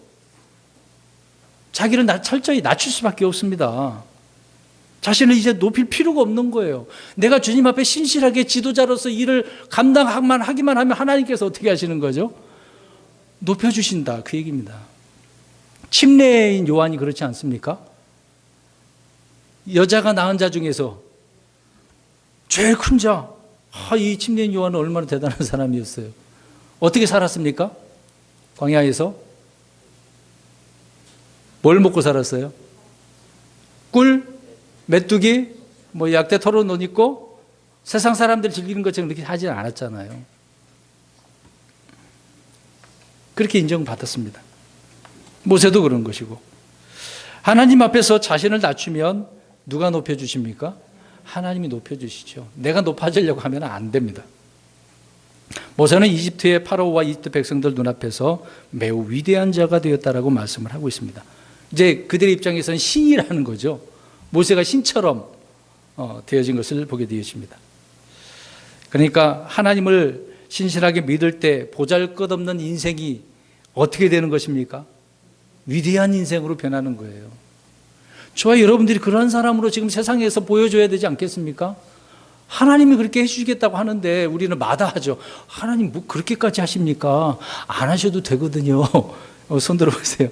자기를 철저히 낮출 수밖에 없습니다. 자신을 이제 높일 필요가 없는 거예요. 내가 주님 앞에 신실하게 지도자로서 일을 하기만 하면 하나님께서 어떻게 하시는 거죠? 높여주신다, 그 얘기입니다. 침례인 요한이 그렇지 않습니까? 여자가 낳은 자 중에서 제일 큰 자, 이 침례인 요한은 얼마나 대단한 사람이었어요. 어떻게 살았습니까? 광야에서 뭘 먹고 살았어요? 꿀, 메뚜기, 약대 털은 옷 입고 세상 사람들 즐기는 것처럼 그렇게 하지 않았잖아요. 그렇게 인정받았습니다. 모세도 그런 것이고. 하나님 앞에서 자신을 낮추면 누가 높여주십니까? 하나님이 높여주시죠. 내가 높아지려고 하면 안 됩니다. 모세는 이집트의 파라오와 이집트 백성들 눈앞에서 매우 위대한 자가 되었다라고 말씀을 하고 있습니다. 이제 그들의 입장에서는 신이라는 거죠. 모세가 신처럼 되어진 것을 보게 되어집니다. 그러니까 하나님을 신실하게 믿을 때 보잘것없는 인생이 어떻게 되는 것입니까? 위대한 인생으로 변하는 거예요. 저와 여러분들이 그런 사람으로 지금 세상에서 보여줘야 되지 않겠습니까? 하나님이 그렇게 해주시겠다고 하는데 우리는 마다하죠. 하나님 뭐 그렇게까지 하십니까? 안 하셔도 되거든요. 손 들어보세요.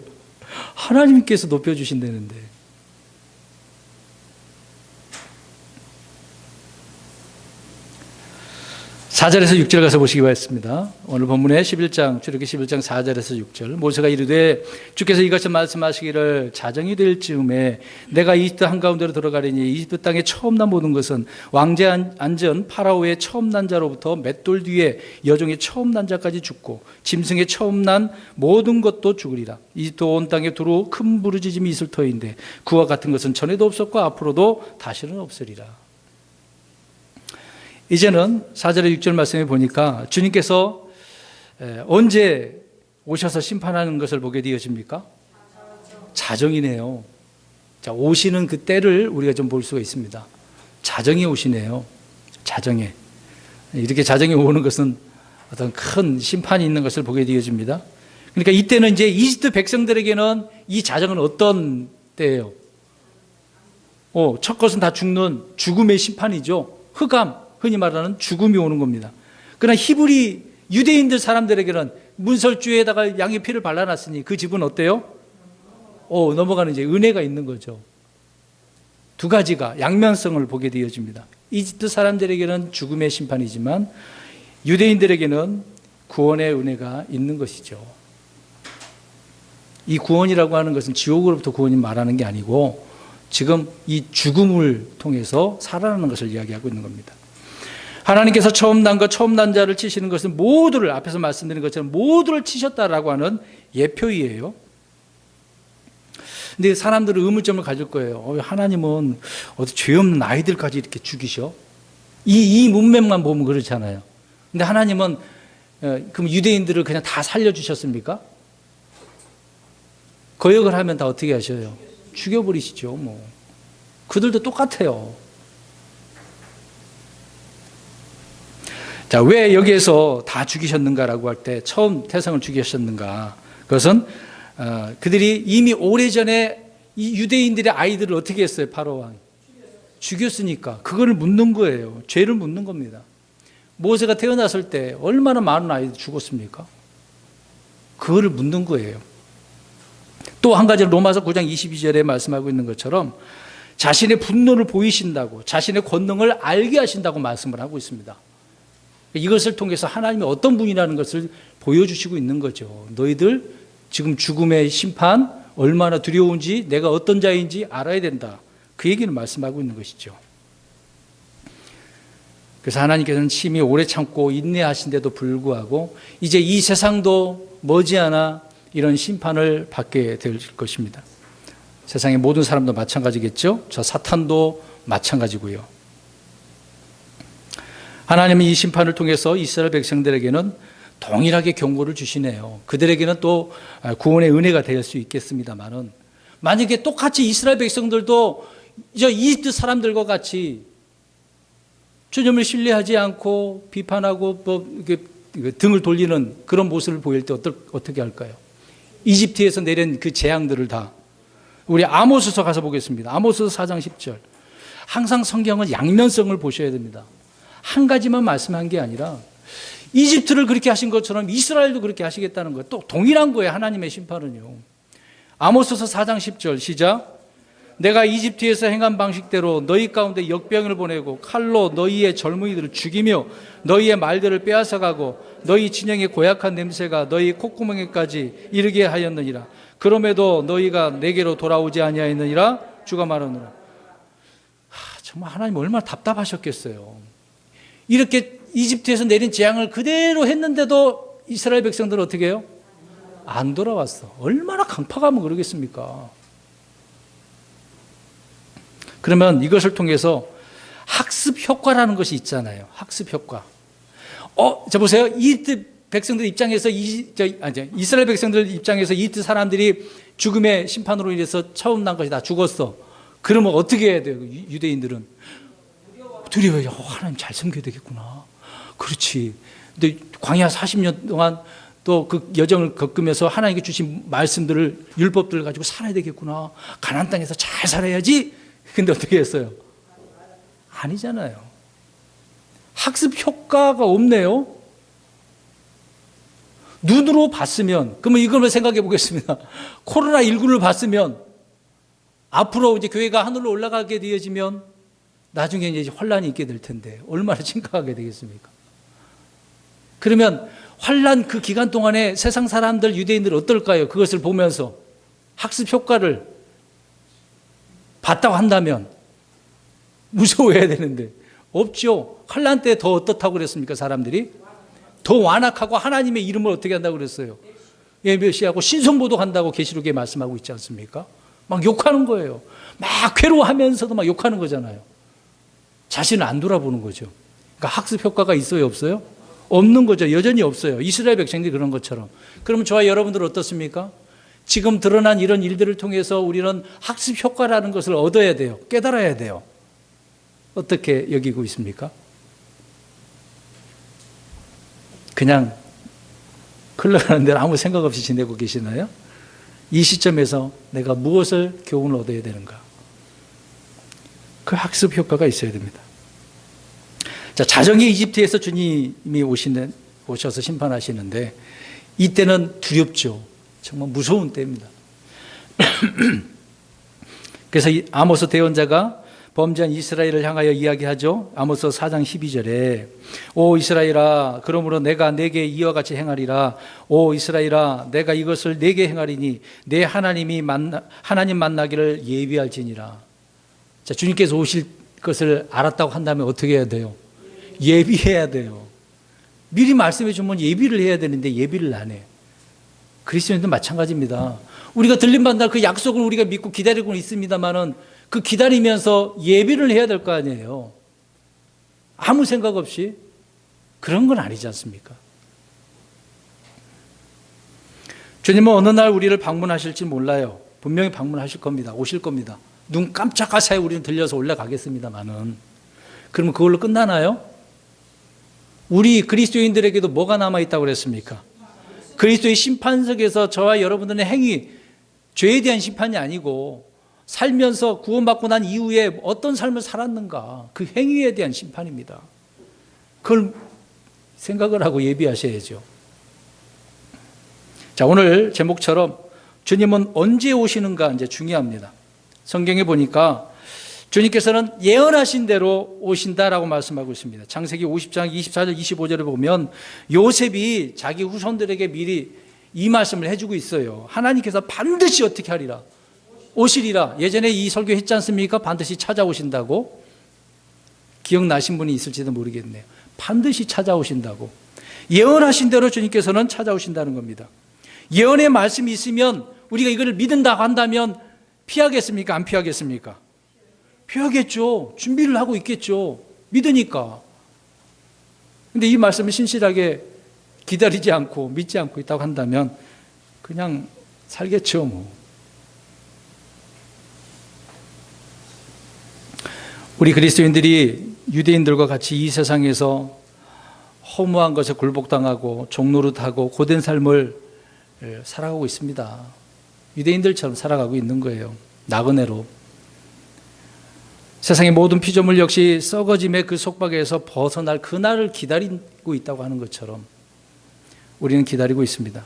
하나님께서 높여주신다는데. 4절에서 6절 가서 보시기 바랍니다. 오늘 본문의 11장, 출애굽기 11장 4절에서 6절. 모세가 이르되 주께서 이것을 말씀하시기를 자정이 될 즈음에 내가 이집트 한가운데로 들어가리니 이집트 땅에 처음 난 모든 것은 왕제 앉은 파라오의 처음 난 자로부터 맷돌 뒤에 여종의 처음 난 자까지 죽고 짐승의 처음 난 모든 것도 죽으리라. 이집트 온 땅에 두루 큰 부르짖음이 있을 터인데 그와 같은 것은 전에도 없었고 앞으로도 다시는 없으리라. 이제는 4절에 6절 말씀에 보니까 주님께서 언제 오셔서 심판하는 것을 보게 되어집니까? 자정이네요. 자, 오시는 그 때를 우리가 좀 볼 수가 있습니다. 자정에 오시네요. 자정에. 이렇게 자정에 오는 것은 어떤 큰 심판이 있는 것을 보게 되어집니다. 그러니까 이때는 이제 이집트 백성들에게는 이 자정은 어떤 때예요? 첫 것은 다 죽는 죽음의 심판이죠. 흑암. 흔히 말하는 죽음이 오는 겁니다. 그러나 히브리 유대인들 사람들에게는 문설주에다가 양의 피를 발라놨으니 그 집은 어때요? 넘어가는 이제 은혜가 있는 거죠. 두 가지가 양면성을 보게 되어집니다. 이집트 사람들에게는 죽음의 심판이지만 유대인들에게는 구원의 은혜가 있는 것이죠. 이 구원이라고 하는 것은 지옥으로부터 구원이 말하는 게 아니고 지금 이 죽음을 통해서 살아나는 것을 이야기하고 있는 겁니다. 하나님께서 처음 난 것, 처음 난 자를 치시는 것은 모두를, 앞에서 말씀드린 것처럼 모두를 치셨다라고 하는 예표이에요. 근데 사람들은 의문점을 가질 거예요. 하나님은 어디 죄 없는 아이들까지 이렇게 죽이셔? 이 문맥만 보면 그렇잖아요. 근데 하나님은 그럼 유대인들을 그냥 다 살려주셨습니까? 거역을 하면 다 어떻게 하셔요? 죽여버리시죠. 뭐 그들도 똑같아요. 자, 왜 여기에서 다 죽이셨는가라고 할 때 처음 태생을 죽이셨는가? 그것은 그들이 이미 오래전에 이 유대인들의 아이들을 어떻게 했어요? 바로 왕이 죽였으니까 그거를 묻는 거예요. 죄를 묻는 겁니다. 모세가 태어났을 때 얼마나 많은 아이들 죽었습니까? 그거를 묻는 거예요. 또 한 가지 로마서 9장 22절에 말씀하고 있는 것처럼 자신의 분노를 보이신다고, 자신의 권능을 알게 하신다고 말씀을 하고 있습니다. 이것을 통해서 하나님이 어떤 분이라는 것을 보여주시고 있는 거죠. 너희들 지금 죽음의 심판 얼마나 두려운지, 내가 어떤 자인지 알아야 된다. 그 얘기를 말씀하고 있는 것이죠. 그래서 하나님께서는 심히 오래 참고 인내하신데도 불구하고 이제 이 세상도 머지않아 이런 심판을 받게 될 것입니다. 세상의 모든 사람도 마찬가지겠죠. 저 사탄도 마찬가지고요. 하나님은 이 심판을 통해서 이스라엘 백성들에게는 동일하게 경고를 주시네요. 그들에게는 또 구원의 은혜가 될 수 있겠습니다만은 만약에 똑같이 이스라엘 백성들도 이집트 사람들과 같이 주님을 신뢰하지 않고 비판하고 등을 돌리는 그런 모습을 보일 때 어떻게 할까요? 이집트에서 내린 그 재앙들을 다 우리 아모스서 가서 보겠습니다. 아모스서 4장 10절. 항상 성경은 양면성을 보셔야 됩니다. 한 가지만 말씀한 게 아니라 이집트를 그렇게 하신 것처럼 이스라엘도 그렇게 하시겠다는 거예요. 또 동일한 거예요. 하나님의 심판은요. 아모스서 4장 10절 시작. 내가 이집트에서 행한 방식대로 너희 가운데 역병을 보내고 칼로 너희의 젊은이들을 죽이며 너희의 말들을 빼앗아가고 너희 진영의 고약한 냄새가 너희 콧구멍에까지 이르게 하였느니라. 그럼에도 너희가 내게로 돌아오지 아니하였느니라. 주가 말하노라. 정말 하나님 얼마나 답답하셨겠어요. 이렇게 이집트에서 내린 재앙을 그대로 했는데도 이스라엘 백성들은 어떻게 해요? 안 돌아왔어. 얼마나 강팍하면 그러겠습니까? 그러면 이것을 통해서 학습 효과라는 것이 있잖아요. 학습 효과. 자 보세요. 이집트 백성들 입장에서 이스라엘 백성들 입장에서 이집트 사람들이 죽음의 심판으로 인해서 처음 난 것이 다 죽었어. 그러면 어떻게 해야 돼요? 유대인들은 두려워요. 하나님 잘 섬겨야 되겠구나. 그렇지. 근데 광야 40년 동안 또 그 여정을 겪으면서 하나님께 주신 말씀들을, 율법들을 가지고 살아야 되겠구나. 가나안 땅에서 잘 살아야지. 근데 어떻게 했어요? 아니잖아요. 학습 효과가 없네요. 눈으로 봤으면, 그러면 이걸 생각해 보겠습니다. 코로나19를 봤으면, 앞으로 이제 교회가 하늘로 올라가게 되어지면, 나중에 이제 환란이 있게 될 텐데, 얼마나 심각하게 되겠습니까? 그러면 환란 그 기간 동안에 세상 사람들, 유대인들 어떨까요? 그것을 보면서 학습 효과를 봤다고 한다면 무서워해야 되는데 없죠. 환란 때 더 어떻다고 그랬습니까? 사람들이 더 완악하고 하나님의 이름을 어떻게 한다고 그랬어요? 예배시하고 신성모독한다고 계시록에 말씀하고 있지 않습니까? 막 욕하는 거예요. 막 괴로워하면서도 막 욕하는 거잖아요. 자신을 안 돌아보는 거죠. 그러니까 학습 효과가 있어요, 없어요? 없는 거죠. 여전히 없어요. 이스라엘 백성들이 그런 것처럼. 그러면 저와 여러분들 어떻습니까? 지금 드러난 이런 일들을 통해서 우리는 학습 효과라는 것을 얻어야 돼요. 깨달아야 돼요. 어떻게 여기고 있습니까? 그냥 흘러가는 대로 아무 생각 없이 지내고 계시나요? 이 시점에서 내가 무엇을 교훈을 얻어야 되는가? 그 학습 효과가 있어야 됩니다. 자, 자정의 이집트에서 주님이 오셔서 심판하시는데 이때는 두렵죠. 정말 무서운 때입니다. 그래서 아모스 대언자가 범죄한 이스라엘을 향하여 이야기하죠. 아모스 4장 12절에 오 이스라엘아 그러므로 내가 네게 이와 같이 행하리라. 오 이스라엘아 내가 이것을 네게 행하리니 내 하나님 만나기를 예비할지니라. 자, 주님께서 오실 것을 알았다고 한다면 어떻게 해야 돼요? 예비해야 돼요. 미리 말씀해 주면 예비를 해야 되는데 예비를 안 해. 그리스도인도 마찬가지입니다. 우리가 들림받는 그 약속을 우리가 믿고 기다리고 있습니다만은 그 기다리면서 예비를 해야 될 거 아니에요. 아무 생각 없이 그런 건 아니지 않습니까? 주님은 어느 날 우리를 방문하실지 몰라요. 분명히 방문하실 겁니다. 오실 겁니다. 눈 깜짝할 사이에 우리는 들려서 올라가겠습니다만은 그러면 그걸로 끝나나요? 우리 그리스도인들에게도 뭐가 남아있다고 그랬습니까? 그리스도의 심판석에서 저와 여러분들의 행위, 죄에 대한 심판이 아니고 살면서 구원받고 난 이후에 어떤 삶을 살았는가 그 행위에 대한 심판입니다. 그걸 생각을 하고 예비하셔야죠. 자, 오늘 제목처럼 주님은 언제 오시는가 이제 중요합니다. 성경에 보니까 주님께서는 예언하신 대로 오신다라고 말씀하고 있습니다. 창세기 50장 24절 25절에 보면 요셉이 자기 후손들에게 미리 이 말씀을 해주고 있어요. 하나님께서 반드시 어떻게 하리라? 오시리라. 예전에 이 설교 했지 않습니까? 반드시 찾아오신다고. 기억나신 분이 있을지도 모르겠네요. 반드시 찾아오신다고. 예언하신 대로 주님께서는 찾아오신다는 겁니다. 예언의 말씀이 있으면 우리가 이거를 믿는다고 한다면 피하겠습니까? 안 피하겠습니까? 피하겠죠. 준비를 하고 있겠죠. 믿으니까. 근데 이 말씀을 신실하게 기다리지 않고 믿지 않고 있다고 한다면 그냥 살겠죠, 뭐. 우리 그리스도인들이 유대인들과 같이 이 세상에서 허무한 것에 굴복당하고 종노릇하고 고된 삶을 살아가고 있습니다. 유대인들처럼 살아가고 있는 거예요. 나그네로. 세상의 모든 피조물 역시 썩어짐의 그 속박에서 벗어날 그날을 기다리고 있다고 하는 것처럼 우리는 기다리고 있습니다.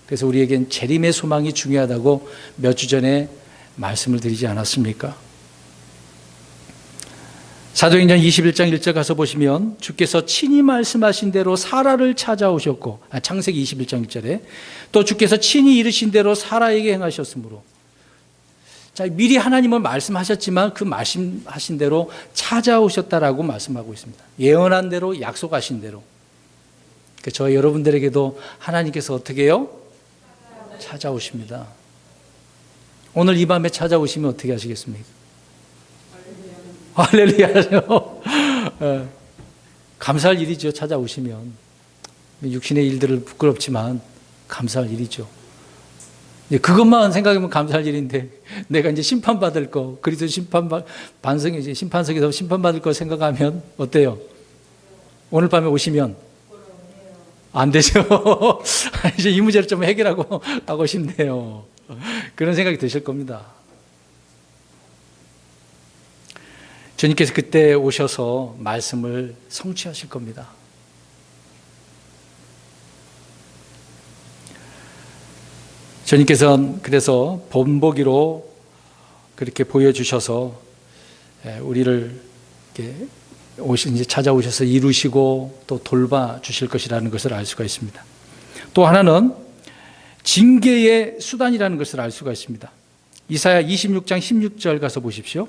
그래서 우리에겐 재림의 소망이 중요하다고 몇 주 전에 말씀을 드리지 않았습니까? 사도행전 21장 1절 가서 보시면 주께서 친히 말씀하신 대로 사라를 찾아오셨고 창세기 21장 1절에 또 주께서 친히 이르신 대로 사라에게 행하셨으므로 자, 미리 하나님은 말씀하셨지만 그 말씀하신 대로 찾아오셨다라고 말씀하고 있습니다. 예언한 대로 약속하신 대로 저희 여러분들에게도 하나님께서 어떻게 해요? 찾아오십니다. 오늘 이 밤에 찾아오시면 어떻게 하시겠습니까? 할렐루야죠. 감사할 일이죠. 찾아오시면 육신의 일들을 부끄럽지만 감사할 일이죠. 그것만 생각하면 감사할 일인데 내가 이제 심판받을 거 그리스도 반성이지 심판석에서 심판받을 거 생각하면 어때요? 오늘 밤에 오시면 안 되죠. 이제 이 문제를 좀 해결하고 가고 싶네요. 그런 생각이 드실 겁니다. 주님께서 그때 오셔서 말씀을 성취하실 겁니다. 주님께서는 그래서 본보기로 그렇게 보여주셔서 우리를 이렇게 이제 찾아오셔서 이루시고 또 돌봐주실 것이라는 것을 알 수가 있습니다. 또 하나는 징계의 수단이라는 것을 알 수가 있습니다. 이사야 26장 16절 가서 보십시오.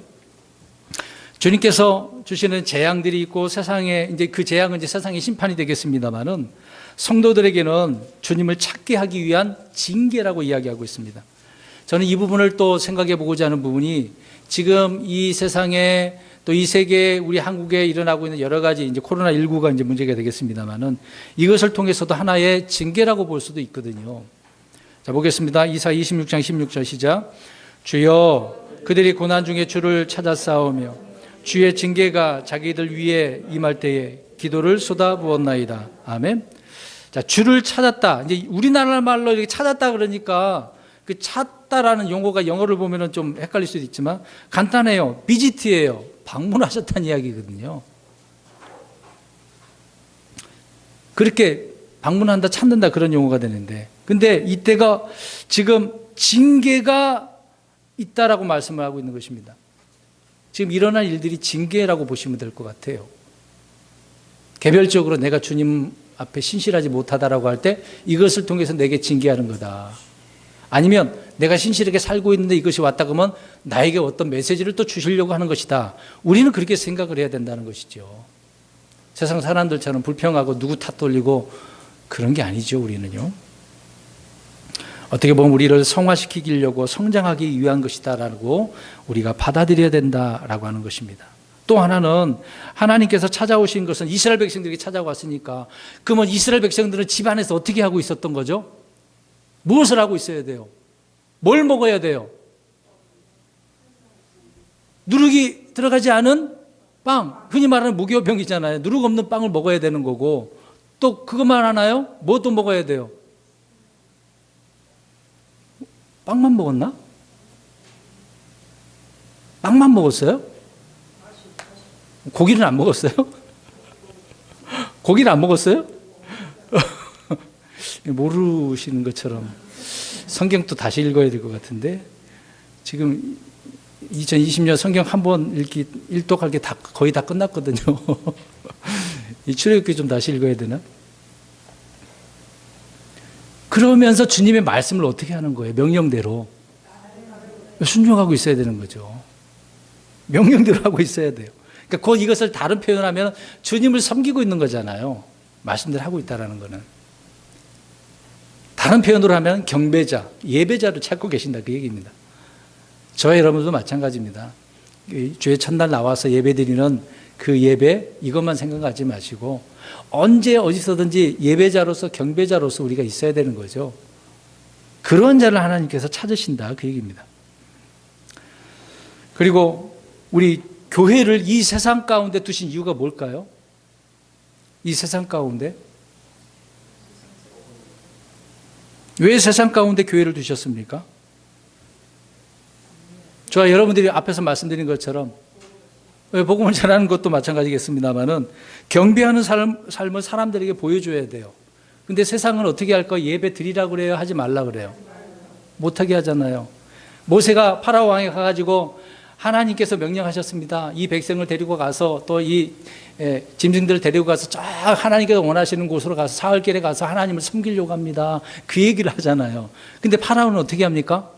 주님께서 주시는 재앙들이 있고 세상에 이제 그 재앙은 이제 세상의 심판이 되겠습니다만은 성도들에게는 주님을 찾게 하기 위한 징계라고 이야기하고 있습니다. 저는 이 부분을 또 생각해 보고자 하는 부분이 지금 이 세상에 또 이 세계에 우리 한국에 일어나고 있는 여러 가지 이제 코로나19가 이제 문제가 되겠습니다만은 이것을 통해서도 하나의 징계라고 볼 수도 있거든요. 자, 보겠습니다. 이사 26장 16절 시작. 주여 그들이 고난 중에 주를 찾아 싸우며 주의 징계가 자기들 위에 임할 때에 기도를 쏟아부었나이다. 아멘. 자, 주를 찾았다. 이제 우리나라 말로 이렇게 찾았다 그러니까 그 찾다라는 용어가 영어를 보면은 좀 헷갈릴 수도 있지만 간단해요. 비지트예요. 방문하셨다는 이야기거든요. 그렇게 방문한다, 찾는다 그런 용어가 되는데, 근데 이때가 지금 징계가 있다라고 말씀을 하고 있는 것입니다. 지금 일어난 일들이 징계라고 보시면 될 것 같아요. 개별적으로 내가 주님 앞에 신실하지 못하다라고 할 때 이것을 통해서 내게 징계하는 거다. 아니면 내가 신실하게 살고 있는데 이것이 왔다 그러면 나에게 어떤 메시지를 또 주시려고 하는 것이다. 우리는 그렇게 생각을 해야 된다는 것이죠. 세상 사람들처럼 불평하고 누구 탓 돌리고 그런 게 아니죠. 우리는요. 어떻게 보면 우리를 성화시키려고 성장하기 위한 것이다라고 우리가 받아들여야 된다라고 하는 것입니다. 또 하나는 하나님께서 찾아오신 것은 이스라엘 백성들에게 찾아왔으니까 그러면 이스라엘 백성들은 집안에서 어떻게 하고 있었던 거죠? 무엇을 하고 있어야 돼요? 뭘 먹어야 돼요? 누룩이 들어가지 않은 빵, 흔히 말하는 무교병이잖아요. 누룩 없는 빵을 먹어야 되는 거고 또 그것만 하나요? 뭐 또 먹어야 돼요? 빵만 먹었나? 빵만 먹었어요? 고기는 안 먹었어요? 고기는 안 먹었어요? 모르시는 것처럼 성경도 다시 읽어야 될 것 같은데 지금 2020년 성경 한 번 일독할 게 거의 다 끝났거든요. 이 출애굽기 좀 다시 읽어야 되나? 그러면서 주님의 말씀을 어떻게 하는 거예요? 명령대로 순종하고 있어야 되는 거죠. 명령대로 하고 있어야 돼요. 그러니까 곧 이것을 다른 표현을 하면 주님을 섬기고 있는 거잖아요. 말씀대로 하고 있다는 거는. 다른 표현으로 하면 경배자, 예배자를 찾고 계신다 그 얘기입니다. 저와 여러분도 마찬가지입니다. 주의 첫날 나와서 예배드리는 그 예배 이것만 생각하지 마시고 언제 어디서든지 예배자로서 경배자로서 우리가 있어야 되는 거죠. 그런 자를 하나님께서 찾으신다 그 얘기입니다. 그리고 우리 교회를 이 세상 가운데 두신 이유가 뭘까요? 이 세상 가운데 왜 세상 가운데 교회를 두셨습니까? 저와 여러분들이 앞에서 말씀드린 것처럼 복음을 전하는 것도 마찬가지겠습니다만은 경배하는 삶을 사람들에게 보여줘야 돼요. 근데 세상은 어떻게 할까? 예배 드리라고 그래요? 하지 말라 그래요? 못하게 하잖아요. 모세가 파라오 왕에 가가지고 하나님께서 명령하셨습니다. 이 백성을 데리고 가서 또 이 짐승들을 데리고 가서 쫙 하나님께서 원하시는 곳으로 가서 사흘길에 가서 하나님을 섬기려고 합니다. 그 얘기를 하잖아요. 근데 파라오는 어떻게 합니까?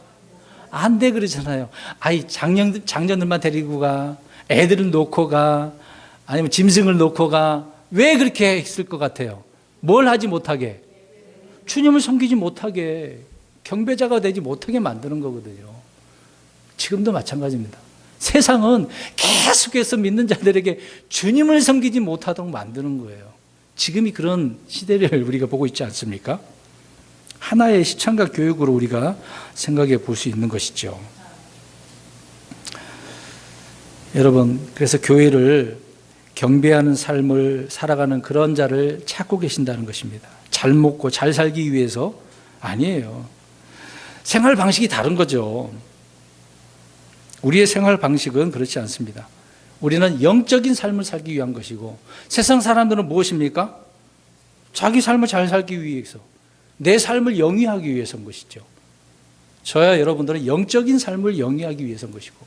안 돼 그러잖아요. 아이 장년들만 데리고 가, 애들을 놓고 가, 아니면 짐승을 놓고 가. 왜 그렇게 했을 것 같아요? 뭘 하지 못하게? 주님을 섬기지 못하게, 경배자가 되지 못하게 만드는 거거든요. 지금도 마찬가지입니다. 세상은 계속해서 믿는 자들에게 주님을 섬기지 못하도록 만드는 거예요. 지금이 그런 시대를 우리가 보고 있지 않습니까? 하나의 시청각 교육으로 우리가 생각해 볼 수 있는 것이죠. 여러분, 그래서 교회를 경배하는 삶을 살아가는 그런 자를 찾고 계신다는 것입니다. 잘 먹고 잘 살기 위해서 아니에요. 생활 방식이 다른 거죠. 우리의 생활 방식은 그렇지 않습니다. 우리는 영적인 삶을 살기 위한 것이고, 세상 사람들은 무엇입니까? 자기 삶을 잘 살기 위해서, 내 삶을 영위하기 위해서인 것이죠. 저야 여러분들은 영적인 삶을 영위하기 위해서인 것이고,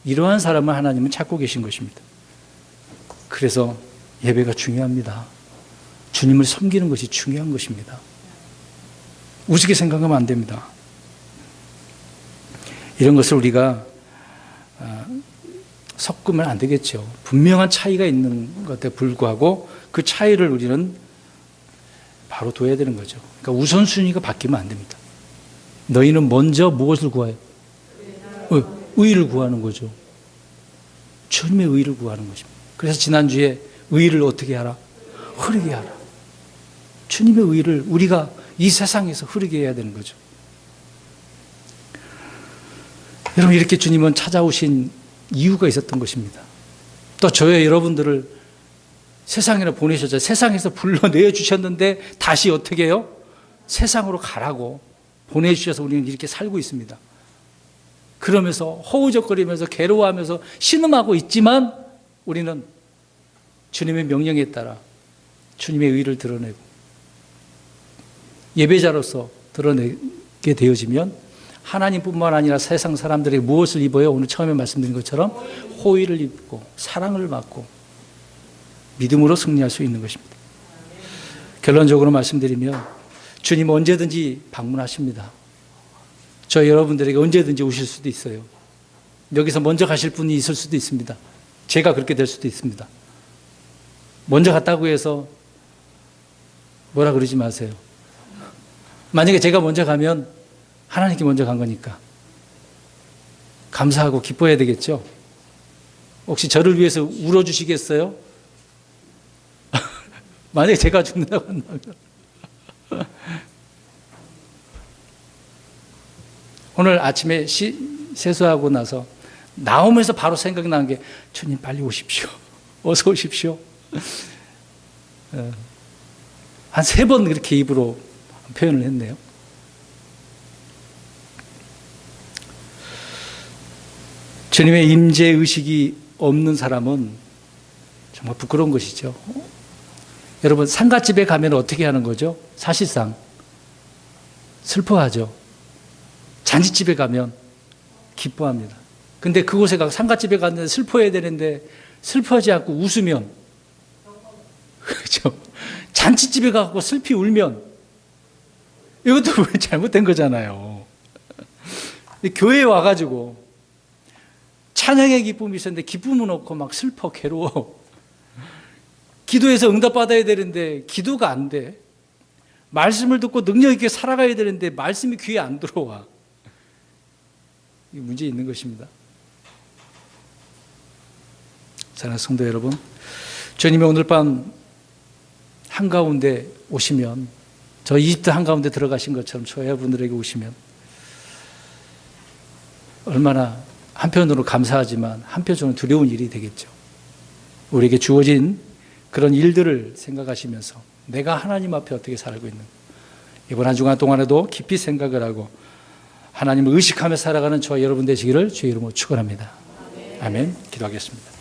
이러한 사람을 하나님은 찾고 계신 것입니다. 그래서 예배가 중요합니다. 주님을 섬기는 것이 중요한 것입니다. 우습게 생각하면 안 됩니다. 이런 것을 우리가 섞으면 안 되겠죠. 분명한 차이가 있는 것에 불구하고 그 차이를 우리는 바로 둬야 되는 거죠. 그러니까 우선순위가 바뀌면 안 됩니다. 너희는 먼저 무엇을 구해요? 의를 구하는 거죠. 주님의 의를 구하는 것입니다. 그래서 지난주에 의를 어떻게 하라? 흐르게 하라. 주님의 의를 우리가 이 세상에서 흐르게 해야 되는 거죠. 여러분, 이렇게 주님은 찾아오신 이유가 있었던 것입니다. 또 저의 여러분들을 세상에 보내셨죠. 세상에서 불러내어 주셨는데 다시 어떻게 해요? 세상으로 가라고 보내주셔서 우리는 이렇게 살고 있습니다. 그러면서 허우적거리면서 괴로워하면서 신음하고 있지만 우리는 주님의 명령에 따라 주님의 의를 드러내고 예배자로서 드러내게 되어지면 하나님뿐만 아니라 세상 사람들이 무엇을 입어요? 오늘 처음에 말씀드린 것처럼 호의를 입고 사랑을 받고 믿음으로 승리할 수 있는 것입니다. 결론적으로 말씀드리면 주님은 언제든지 방문하십니다. 저 여러분들에게 언제든지 오실 수도 있어요. 여기서 먼저 가실 분이 있을 수도 있습니다. 제가 그렇게 될 수도 있습니다. 먼저 갔다고 해서 뭐라 그러지 마세요. 만약에 제가 먼저 가면 하나님께 먼저 간 거니까 감사하고 기뻐해야 되겠죠. 혹시 저를 위해서 울어주시겠어요? 만약에 제가 죽는다고 한다면 오늘 아침에 세수하고 나서 나오면서 바로 생각이 나는 게 주님 빨리 오십시오. 어서 오십시오. 한 3번 그렇게 입으로 표현을 했네요. 주님의 임재 의식이 없는 사람은 정말 부끄러운 것이죠. 여러분, 상갓집에 가면 어떻게 하는 거죠? 사실상 슬퍼하죠. 잔치집에 가면 기뻐합니다. 근데 그곳에 가서 상갓집에 갔는데 슬퍼해야 되는데 슬퍼하지 않고 웃으면, 그렇죠? 잔치집에 가서 슬피 울면 이것도 잘못된 거잖아요. 교회에 와가지고 찬양의 기쁨이 있었는데 기쁨은 없고 막 슬퍼 괴로워. 기도해서 응답받아야 되는데 기도가 안 돼. 말씀을 듣고 능력 있게 살아가야 되는데 말씀이 귀에 안 들어와. 이 문제 있는 것입니다. 사랑하는 성도 여러분, 주님이 오늘 밤 한가운데 오시면, 저 이집트 한가운데 들어가신 것처럼 저 여러분들에게 오시면 얼마나 한편으로 감사하지만 한편으로는 두려운 일이 되겠죠. 우리에게 주어진 그런 일들을 생각하시면서 내가 하나님 앞에 어떻게 살고 있는가, 이번 한 주간 동안에도 깊이 생각을 하고 하나님을 의식하며 살아가는 저와 여러분 되시기를 주의 이름으로 축원합니다. 아멘. 기도하겠습니다.